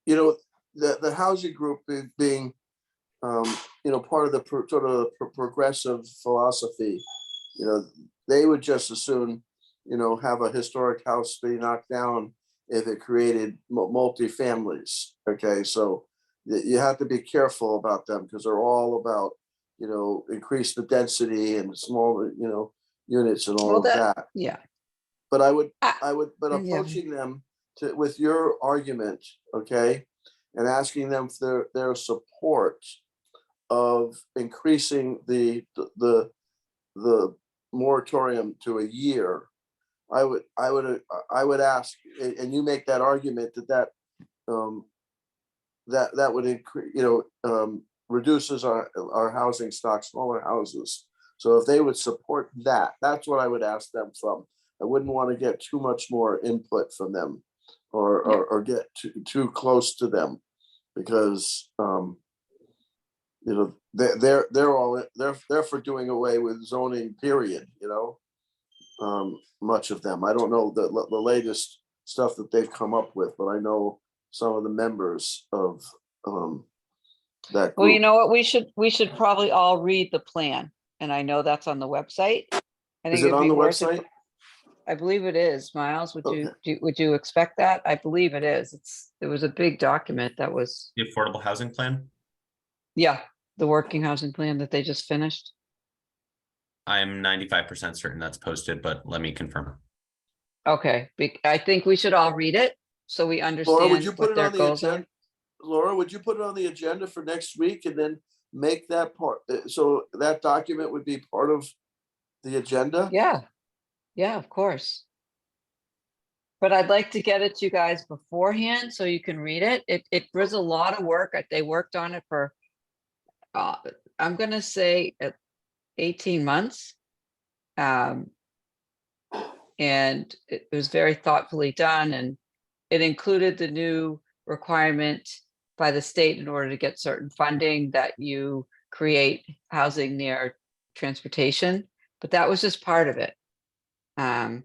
You know, the housing group being, part of the sort of progressive philosophy, they would just as soon, have a historic house be knocked down if it created multi-families. Okay, so you have to be careful about them because they're all about, increase the density and small, units and all
Well,
of that.
Yeah,
But I would,
Ah,
but
yeah.
approaching them with your argument, okay, and asking them for their support of increasing the moratorium to a year, I would ask, and you make that argument that would increase, reduces our housing stock, smaller houses. So if they would support that, that's what I would ask them from. I wouldn't want to get too much more input from them or get too close to them because they're for doing away with zoning, period, much of them. I don't know the latest stuff that they've come up with, but I know some of the members of that
well, you
group.
know what, we should probably all read the plan, and I know that's on the website. I
Is
think
it
it'd
on
be
the
worth it.
website?
I believe it is. Miles, would
Okay.
would you expect that? I believe it is. It was a big document that was,
The affordable housing plan.
yeah, the working housing plan that they just finished.
I'm 95% certain that's posted, but let me confirm.
Okay, I think we should all read it so we
Laura,
understand
would you put
what
it
their
on the
goals are.
agenda? Laura, would you put it on the agenda for next week and then make that part, so that document would be part of the agenda?
Yeah, of course. But I'd like to get it to you guys beforehand so you can read it. It was a lot of work. They worked on it for, I'm gonna say 18 months. And it was very thoughtfully done, and it included the new requirement by the state in order to get certain funding that you create housing near transportation, but that was just part of it. And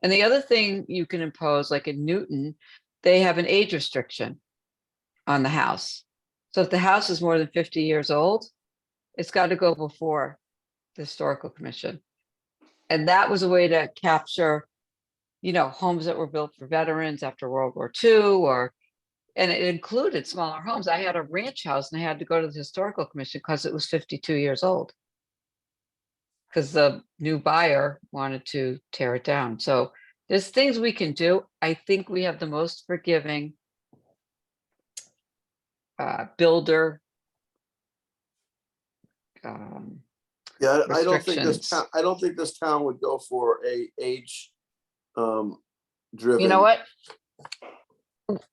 the other thing you can impose, like in Newton, they have an age restriction on the house. So if the house is more than 50 years old, it's got to go before the historical commission. And that was a way to capture, homes that were built for veterans after World War II, and it included smaller homes. I had a ranch house and I had to go to the historical commission because it was 52 years old. Because the new buyer wanted to tear it down. So there's things we can do. I think we have the most forgiving builder.
Yeah, I don't think
restrictions.
I don't think this town would go for a age driven.
You know what?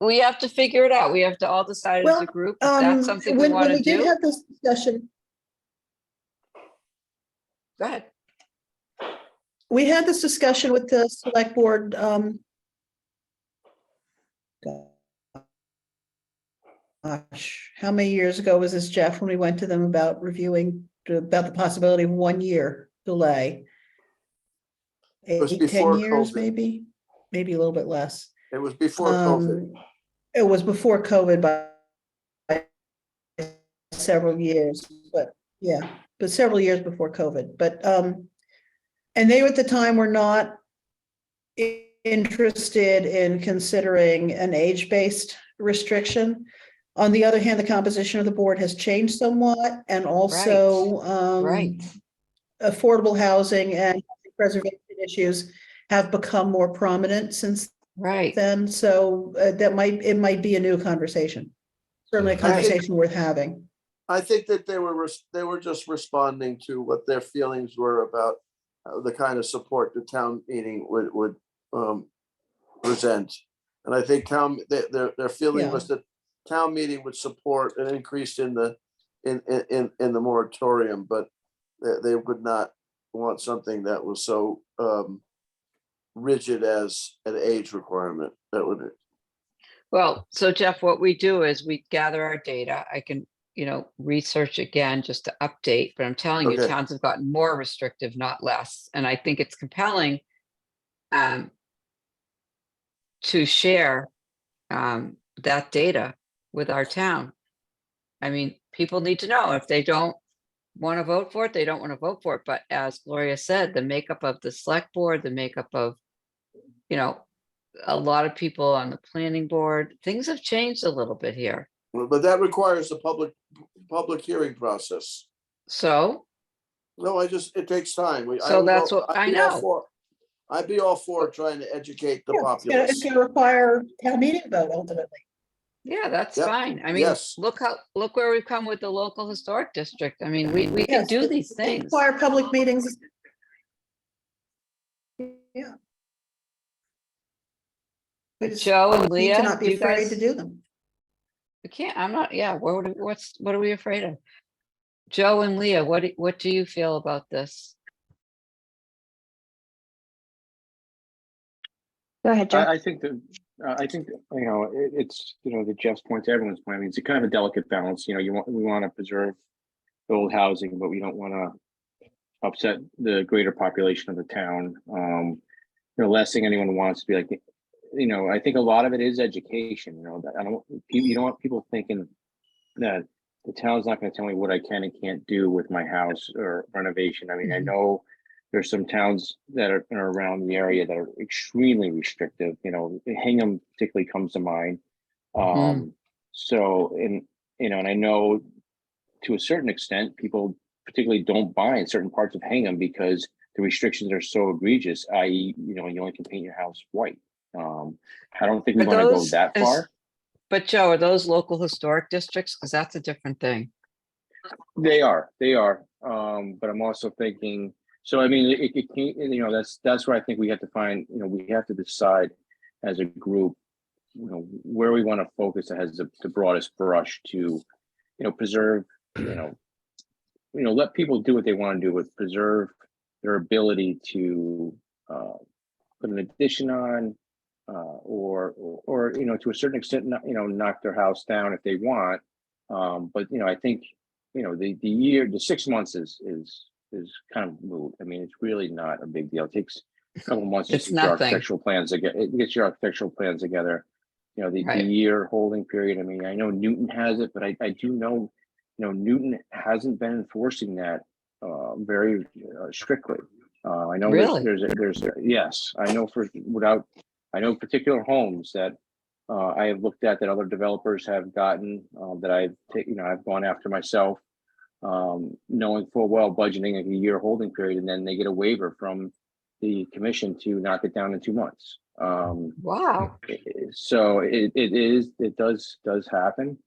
We have to figure it out. We have to all decide as a
Well,
group if that's something we
when
want to
we did
do.
have this discussion,
Go ahead.
we had this discussion with the select board. Gosh, how many years ago was this, Jeff, when we went to them about about the possibility of 1 year delay?
was
8, 10
before
years,
COVID.
maybe a little bit less.
It was before COVID.
it was before COVID by several years, but yeah, but several years before COVID, but, and they at the time were not interested in considering an age-based restriction. On the other hand, the composition of the board has changed somewhat, and also,
right.
affordable housing and preservation issues have become more prominent since
Right.
then, so it might be a new conversation. Certainly a
I
think-
conversation worth having.
I think that they were just responding to what their feelings were about the kind of support the town meeting would present. And I think their feeling
Yeah.
was that town meeting would support an increase in the moratorium, but they would not want something that was so rigid as an age requirement. That would.
Well, so Jeff, what we do is we gather our data. I can, research again just to update, but I'm telling you,
Okay.
towns have gotten more restrictive, not less. And I think it's compelling to share that data with our town. I mean, people need to know if they don't want to vote for it, they don't want to vote for it. But as Gloria said, the makeup of the select board, the makeup of, a lot of people on the planning board, things have changed a little bit here.
But that requires a public hearing process.
So,
No, it takes time.
So that's what I know.
I'd be all for trying to educate the
Yeah, It's
populace.
gonna require town meeting vote ultimately.
yeah, that's
Yep.
fine. I mean,
Yes.
look where we've come with the local historic district. I mean, we can
Yes,
do
it-
these
it
things.
Require public meetings. Yeah. We just
Joe and
need to
Leah,
not be
you
afraid to
guys-
do them.
We can't, I'm not, yeah, what are we afraid of? Joe and Leah, what do you feel about this?
Go ahead, Joe.
I think that, it's, the Jeff's point to everyone's point. I mean, it's a kind of a delicate balance, we want to preserve the old housing, but we don't want to upset the greater population of the town. The last thing anyone wants to be like, I think a lot of it is education, that you don't want people thinking that the town's not going to tell me what I can and can't do with my house or renovation. I mean, I
Mhm.
know there's some towns that are around the area that are extremely restrictive, Hingham particularly comes to mind.
Mhm.
So, and I know to a certain extent, people particularly don't buy in certain parts of Hingham because the restrictions are so egregious, i.e., you only can paint your house white. I don't think we
Are
want to go
those
that far.
But Joe, are those local historic districts? Because that's a different thing.
They are. But I'm also thinking, so I mean, it can't, that's where I think we have to find, we have to decide as a group, where we want to focus that has the broadest brush to, preserve, let people do what they want to do, but preserve their ability to put an addition on, or to a certain extent, knock their house down if they want. But I think the 6 months is kind of moot. I mean, it's really not a big deal. It takes a couple months
It's
to get your
nothing.
architectural plans together. It gets your architectural plans together. The
Right.
year holding period. I mean, I know Newton has it, but I do know, Newton hasn't been enforcing that very strictly. I know
Really?
there's yes, I know I know particular homes that I have looked at that other developers have gotten that I've gone after myself, knowing full well budgeting a year holding period, and then they get a waiver from the commission to knock it down in 2 months.
Wow.
So it does happen.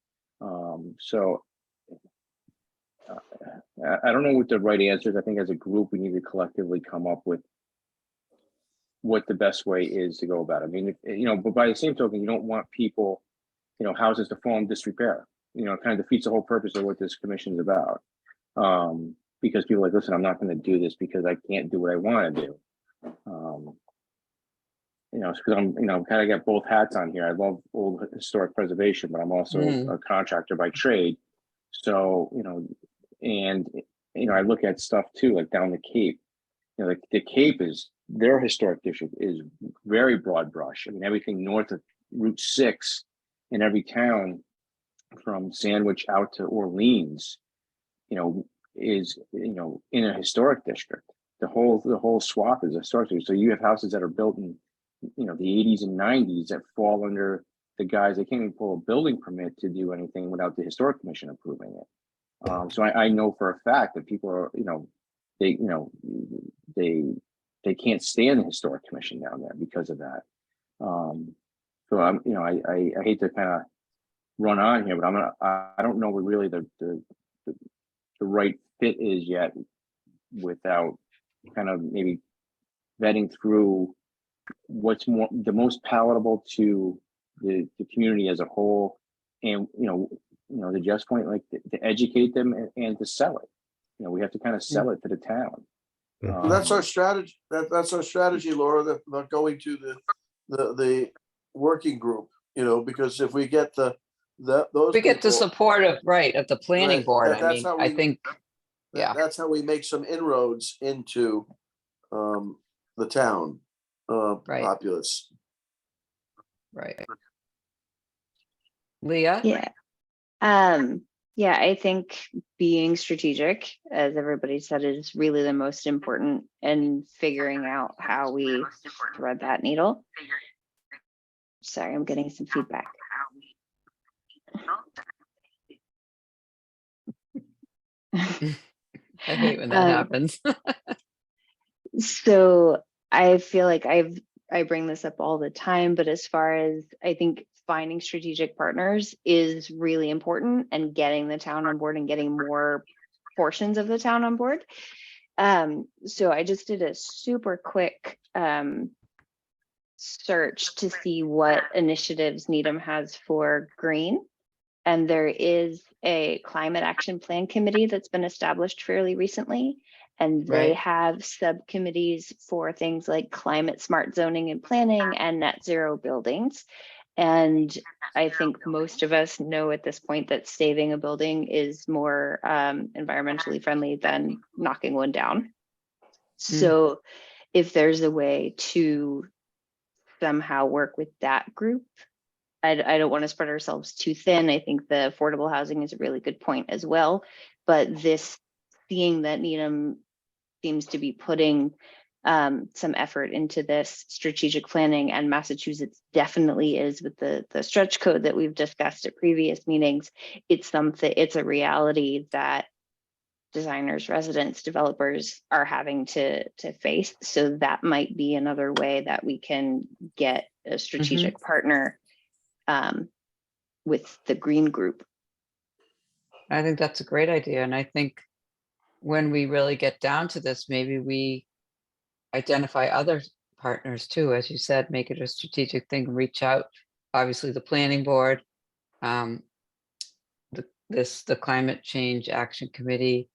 So I don't know what the right answer is. I think as a group, we need to collectively come up with what the best way is to go about it. I mean, but by the same token, you don't want people, houses to fall in disrepair. It kind of defeats the whole purpose of what this commission is about. Because people are like, listen, I'm not going to do this because I can't do what I want to do. Because I'm kind of got both hats on here. I love old historic preservation, but I'm also a contractor by trade. So, and I look at stuff too, like down the Cape. The Cape is their historic district is very broad brush. I mean, everything north of Route 6 in every town from Sandwich out to Orleans, is, in a historic district. The whole swath is a historic district. So you have houses that are built in, the 80s and 90s that fall under the guys, they can't even pull a building permit to do anything without the historic commission approving it. So I know for a fact that people are, they can't stand the historic commission down there because of that. So I hate to kind of run on here, but I don't know what really the right fit is yet, without kind of maybe vetting through what's the most palatable to the community as a whole, and the just point, like to educate them and to sell it. We have to kind of sell it to the town.
That's our strategy. That's our strategy, Laura. That going to the working group. Because if we get those,
We get the
people-
support of the planning
Right,
board.
that's
I mean,
how
I
we-
think, yeah.
That's how we make some inroads into the town
Right.
populace.
Right. Leah?
Yeah, I think being strategic, as everybody said, is really the most important, and figuring out how we thread that needle. Sorry, I'm getting some feedback.
I hate when that happens.
So I feel like I bring this up all the time, but as far as I think finding strategic partners is really important, and getting the town on board and getting more portions of the town on board. So I just did a super quick search to see what initiatives Needham has for green. And there is a climate action plan committee that's been established fairly recently. And they
Right.
have subcommittees for things like climate smart zoning and planning and net zero buildings. And I think most of us know at this point that saving a building is more environmentally friendly than knocking one down. So if there's a way to somehow work with that group, I don't want to spread ourselves too thin. I think the affordable housing is a really good point as well. But seeing that Needham seems to be putting some effort into this strategic planning, and Massachusetts definitely is with the stretch code that we've discussed at previous meetings. It's a reality that designers, residents, developers are having to face. So that might be another way that we can get a strategic partner with the green group.
I think that's a great idea. And I think when we really get down to this, maybe we identify other partners too, as you said, make it a strategic thing, reach out, obviously the planning board, the climate change action committee.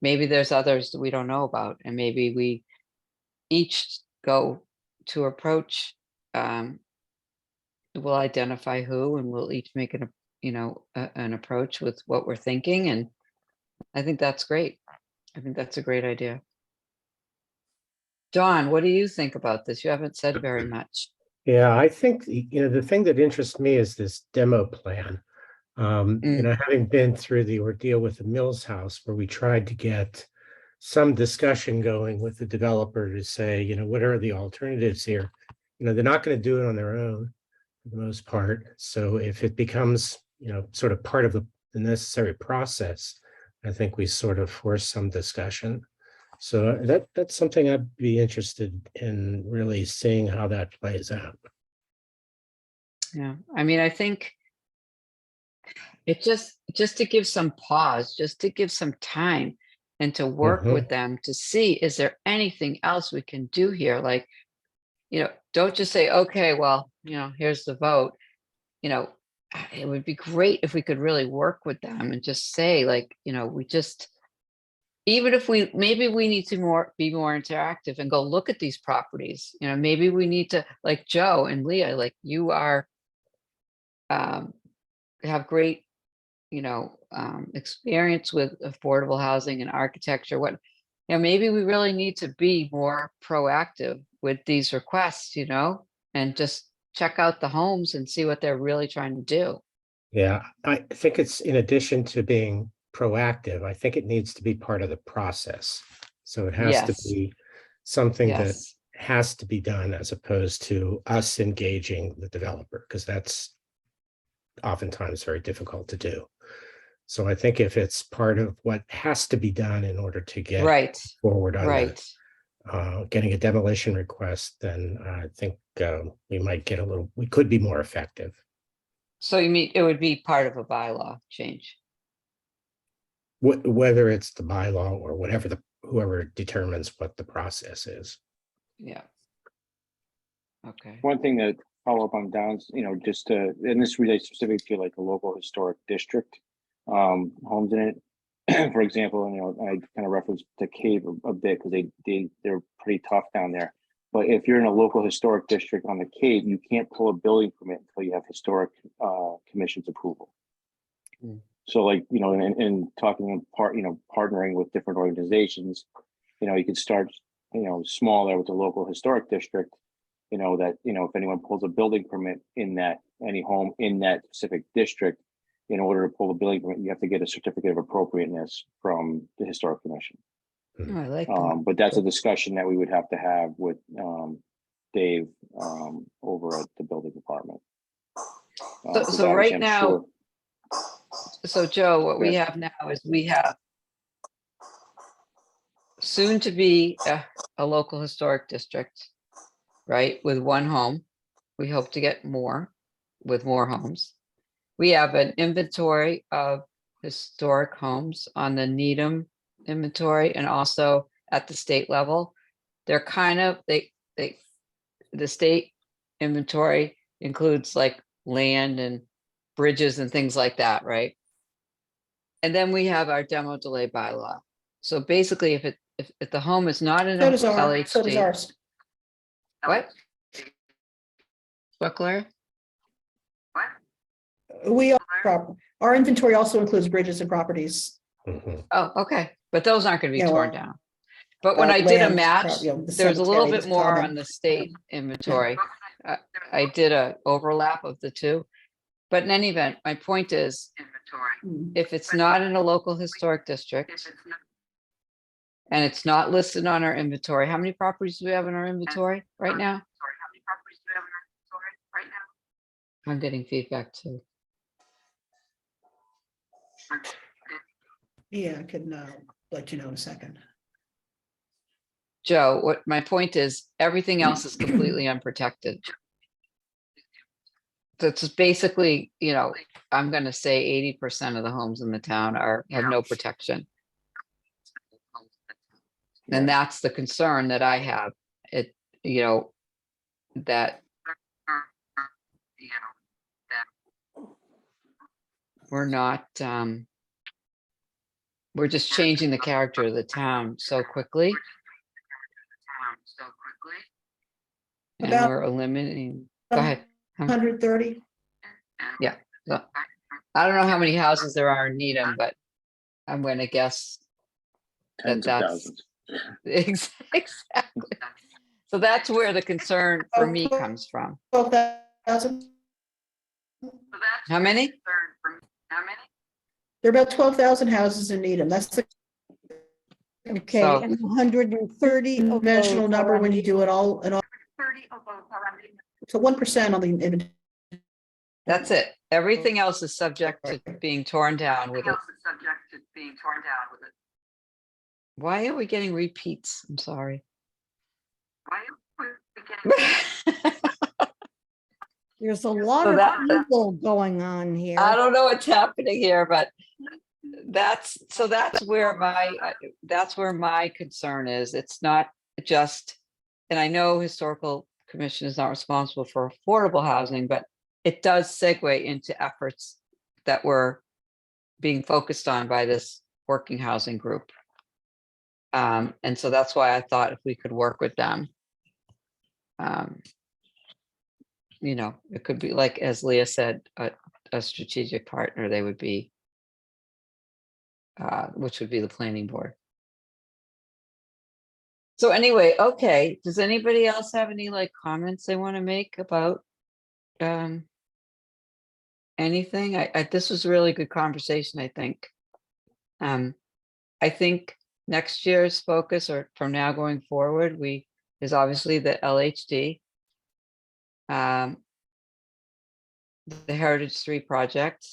Maybe there's others that we don't know about, and maybe we each go to approach, we'll identify who, and we'll each make an approach with what we're thinking. And I think that's great. I think that's a great idea. Don, what do you think about this? You haven't said very much.
Yeah, I think, the thing that interests me is this demo plan. Having been through the ordeal with the Mills House, where we tried to get some discussion going with the developer to say, what are the alternatives here? They're not going to do it on their own for the most part. So if it becomes, sort of part of the necessary process, I think we sort of force some discussion. So that's something I'd be interested in, really seeing how that plays out.
Yeah, I mean, I think it just to give some pause, just to give some time, and to work with them to see, is there anything else we can do here? Like, don't just say, okay, well, here's the vote. It would be great if we could really work with them and just say, like, even if maybe we need to be more interactive and go look at these properties. Maybe we need to, like Joe and Leah, like you are, have great, experience with affordable housing and architecture. Maybe we really need to be more proactive with these requests, and just check out the homes and see what they're really trying to do.
Yeah, I think it's in addition to being proactive, I think it needs to be part of the process. So it has to
Yes.
be something that
Yes,
has to be done as opposed to us engaging the developer, because that's oftentimes very difficult to do. So I think if it's part of what has to be done in order to get
right,
forward on the,
right.
getting a demolition request, then I think we might get we could be more effective.
So you mean it would be part of a bylaw change?
Whether it's the bylaw or whatever whoever determines what the process is.
Yeah. Okay,
One thing that follow up on Don's, just to, and this relates specifically to like a local historic district, homes in it. For example, I kind of referenced the Cave a bit because they're pretty tough down there. But if you're in a local historic district on the Cave, you can't pull a building permit until you have historic commission's approval.
Mm.
So like, in talking partnering with different organizations, you can start, small there with the local historic district, that, if anyone pulls a building permit in any home in that specific district, in order to pull a building permit, you have to get a certificate of appropriateness from the historic commission.
oh, I like that.
But that's a discussion that we would have to have with Dave over at the building department.
So
'Cause
right
obviously I'm
now,
sure-
So Joe, what we
Yeah.
have now is we have soon to be a local historic district, right, with one home. We hope to get more with more homes. We have an inventory of historic homes on the Needham inventory and also at the state level. They're kind of, the state inventory includes like land and bridges and things like that, right? And then we have our demo delay bylaw. So basically, if the home is not in a
So does
LHD,
ours.
what? What, Claire?
Our inventory also includes bridges and properties.
Mhm.
Oh, okay, but those aren't gonna be
Yeah,
torn
well,
down. But when I did a
land,
match,
the
there's a little
cemetery,
bit
the
more
common.
on the state inventory. I did a overlap of the two. But in any event, my point is,
Mm.
if it's not in a local historic district and it's not listed on our inventory, how many properties do we have in our inventory right now? I'm getting feedback too.
Yeah, I can let you know in a second.
Joe, what my point is, everything else is completely unprotected. That's basically, I'm gonna say 80% of the homes in the town have no protection. And that's the concern that I have. That we're not, we're just changing the character of the town so quickly. And
About-
we're eliminating, go ahead.
130.
So, I don't know how many houses there are in Needham, but I'm gonna guess
Tens of
that's
thousands.
exactly. So that's where the concern for me comes from.
12,000.
How many?
There are about 12,000 houses in Needham. That's the
Okay,
So-
and 130 of
conventional
those
number
are
when
on
you do it all and all. So 1% on the inventory.
That's it. Everything else is subject to being torn down with it. Why are we getting repeats? I'm sorry.
There's a lot
So
of
that-
evil going on here.
I don't know what's happening here, but that's where my concern is. It's not just, and I know Historical Commission is not responsible for affordable housing, but it does segue into efforts that were being focused on by this working housing group. And so that's why I thought if we could work with them, it could be like, as Leah said, a strategic partner, they would be, which would be the planning board. So anyway, okay, does anybody else have any comments they want to make about anything? This was a really good conversation, I think. I think next year's focus, or from now going forward, is obviously the LHD. The Heritage 3 project.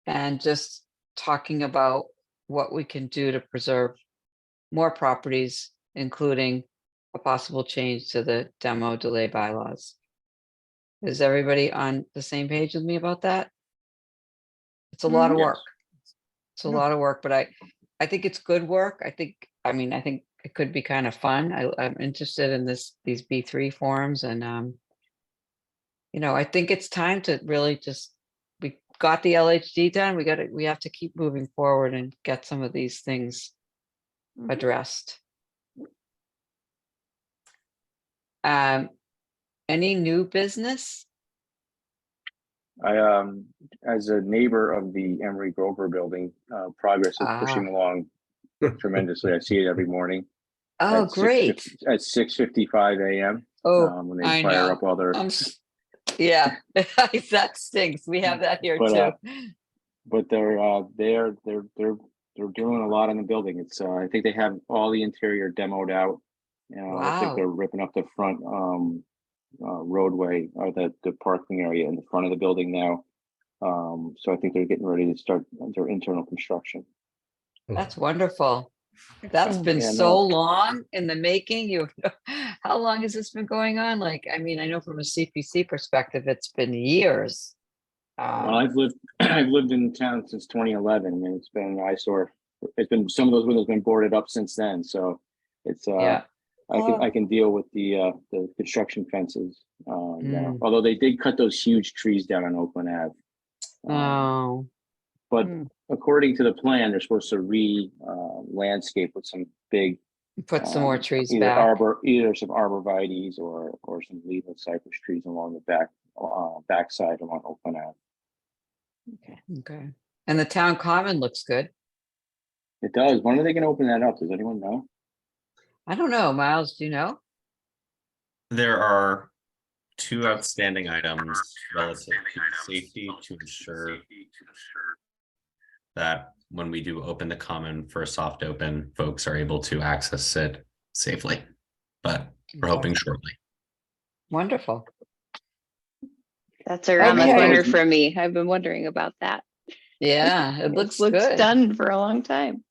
And just talking about what we can do to preserve more properties, including a possible change to the demo delay bylaws. Is everybody on the same page with me about that? It's a lot of
Yes.
work. It's a lot of work, but I think it's good work. I think it could be kind of fun. I'm interested in these B3 forums, and I think it's time to really we got the LHD done. We have to keep moving forward and get some of these things addressed. Any new business?
I, as a neighbor of the Emery Grover building, progress is pushing along tremendously. I see it every morning.
Oh, great.
At 6:55 a.m.
Oh,
when they
I
fire
know.
up all their.
Yeah, that stinks. We have that here too.
But they're doing a lot in the building. It's I think they have all the interior demoed out. I think they're ripping up the front roadway, or the parking area in the front of the building now. So I think they're getting ready to start their internal construction.
That's wonderful. That's been so long in the making. How long has this been going on? I know from a CPC perspective, it's been years.
Well, I've lived in town since 2011, and it's been an eyesore. It's been, some of those windows been boarded up since then, so it's I can deal with the construction fences now. Although they did cut those huge trees down on Oakland Ave. But according to the plan, they're supposed to landscape with some big,
put some more trees
either
back.
Either some arborvitaes or some leaflet cypress trees along the backside along Oakland Ave.
Okay. And the town common looks good.
It does. When are they going to open that up? Does anyone know?
I don't know. Miles, do you know?
There are 2 outstanding items relative to safety to ensure that when we do open the common for a soft open, folks are able to access it safely. But we're hoping shortly.
Wonderful.
That's around the
Okay.
corner for me. I've been wondering about that.
Yeah, it looks
looks
good.
done for a long time.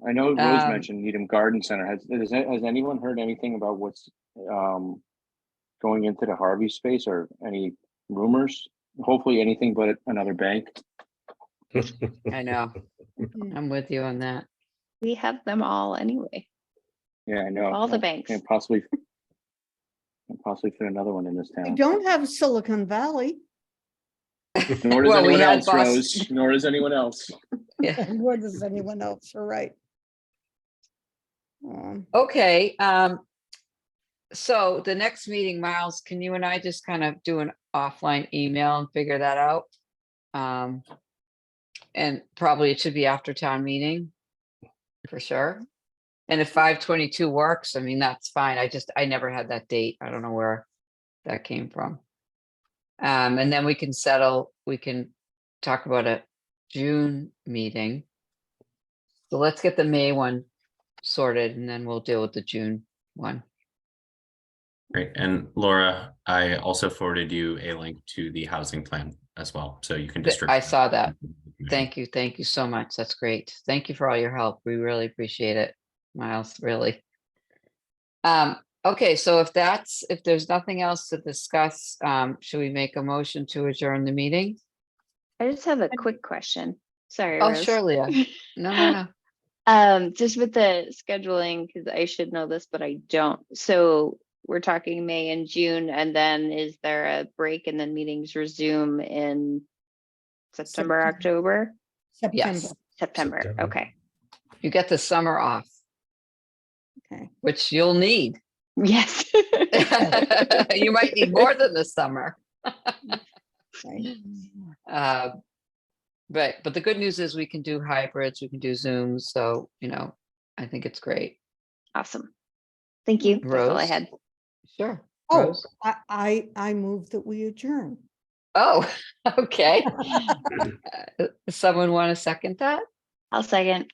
I know Rose mentioned Needham Garden Center. Has anyone heard anything about what's going into the Harvey space, or any rumors? Hopefully anything but another bank.
I know. I'm with you on that.
We have them all anyway.
Yeah, I know.
All the banks.
And possibly fit another one in this
We
town.
don't have Silicon Valley.
Nor does
Well, we
anyone
had
else, Rose. Nor does anyone else.
Yeah.
Nor does anyone else, you're right.
Okay. So the next meeting, Miles, can you and I just kind of do an offline email and figure that out? And probably it should be after town meeting for sure. And if 5/22 works, that's fine. I never had that date. I don't know where that came from. And then we can talk about a June meeting. So let's get the May one sorted, and then we'll deal with the June one.
Great. And Laura, I also forwarded you a link to the housing plan as well, so you can distribute.
I saw that. Thank you so much. That's great. Thank you for all your help. We really appreciate it, Miles, really. Okay, so if there's nothing else to discuss, should we make a motion to adjourn the meeting?
I just have a quick question. Sorry,
Oh,
Rose.
sure, Leah. No.
Just with the scheduling, because I should know this, but I don't. So we're talking May and June, and then is there a break and then meetings resume in September, October?
Yes.
September.
September.
Okay.
You get the summer off,
Okay.
which you'll need.
Yes.
You might need more than the summer.
Right.
But the good news is we can do hybrids, we can do Zooms, so I think it's great.
Awesome. Thank you. That's all I
Rose?
had.
Sure.
Oh,
Rose?
I move that we adjourn.
Oh, okay. Someone want to second that?
I'll second.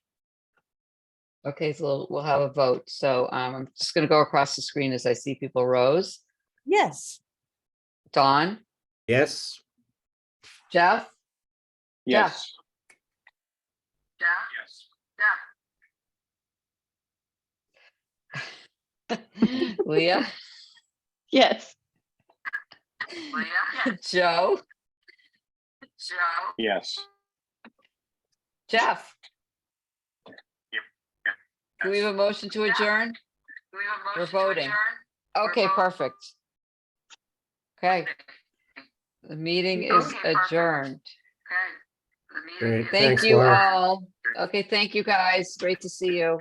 Okay, so we'll have a vote. So I'm just gonna go across the screen as I see people. Rose,
Yes.
Dawn,
Yes.
Jeff?
Yes.
Leah,
Yes.
Joe,
Yes.
Jeff. Do we have a motion to adjourn? We're voting. Okay, perfect. Okay. The meeting is adjourned.
Great.
Thank
Thanks,
you
Laura.
all. Okay, thank you, guys. Great to see you.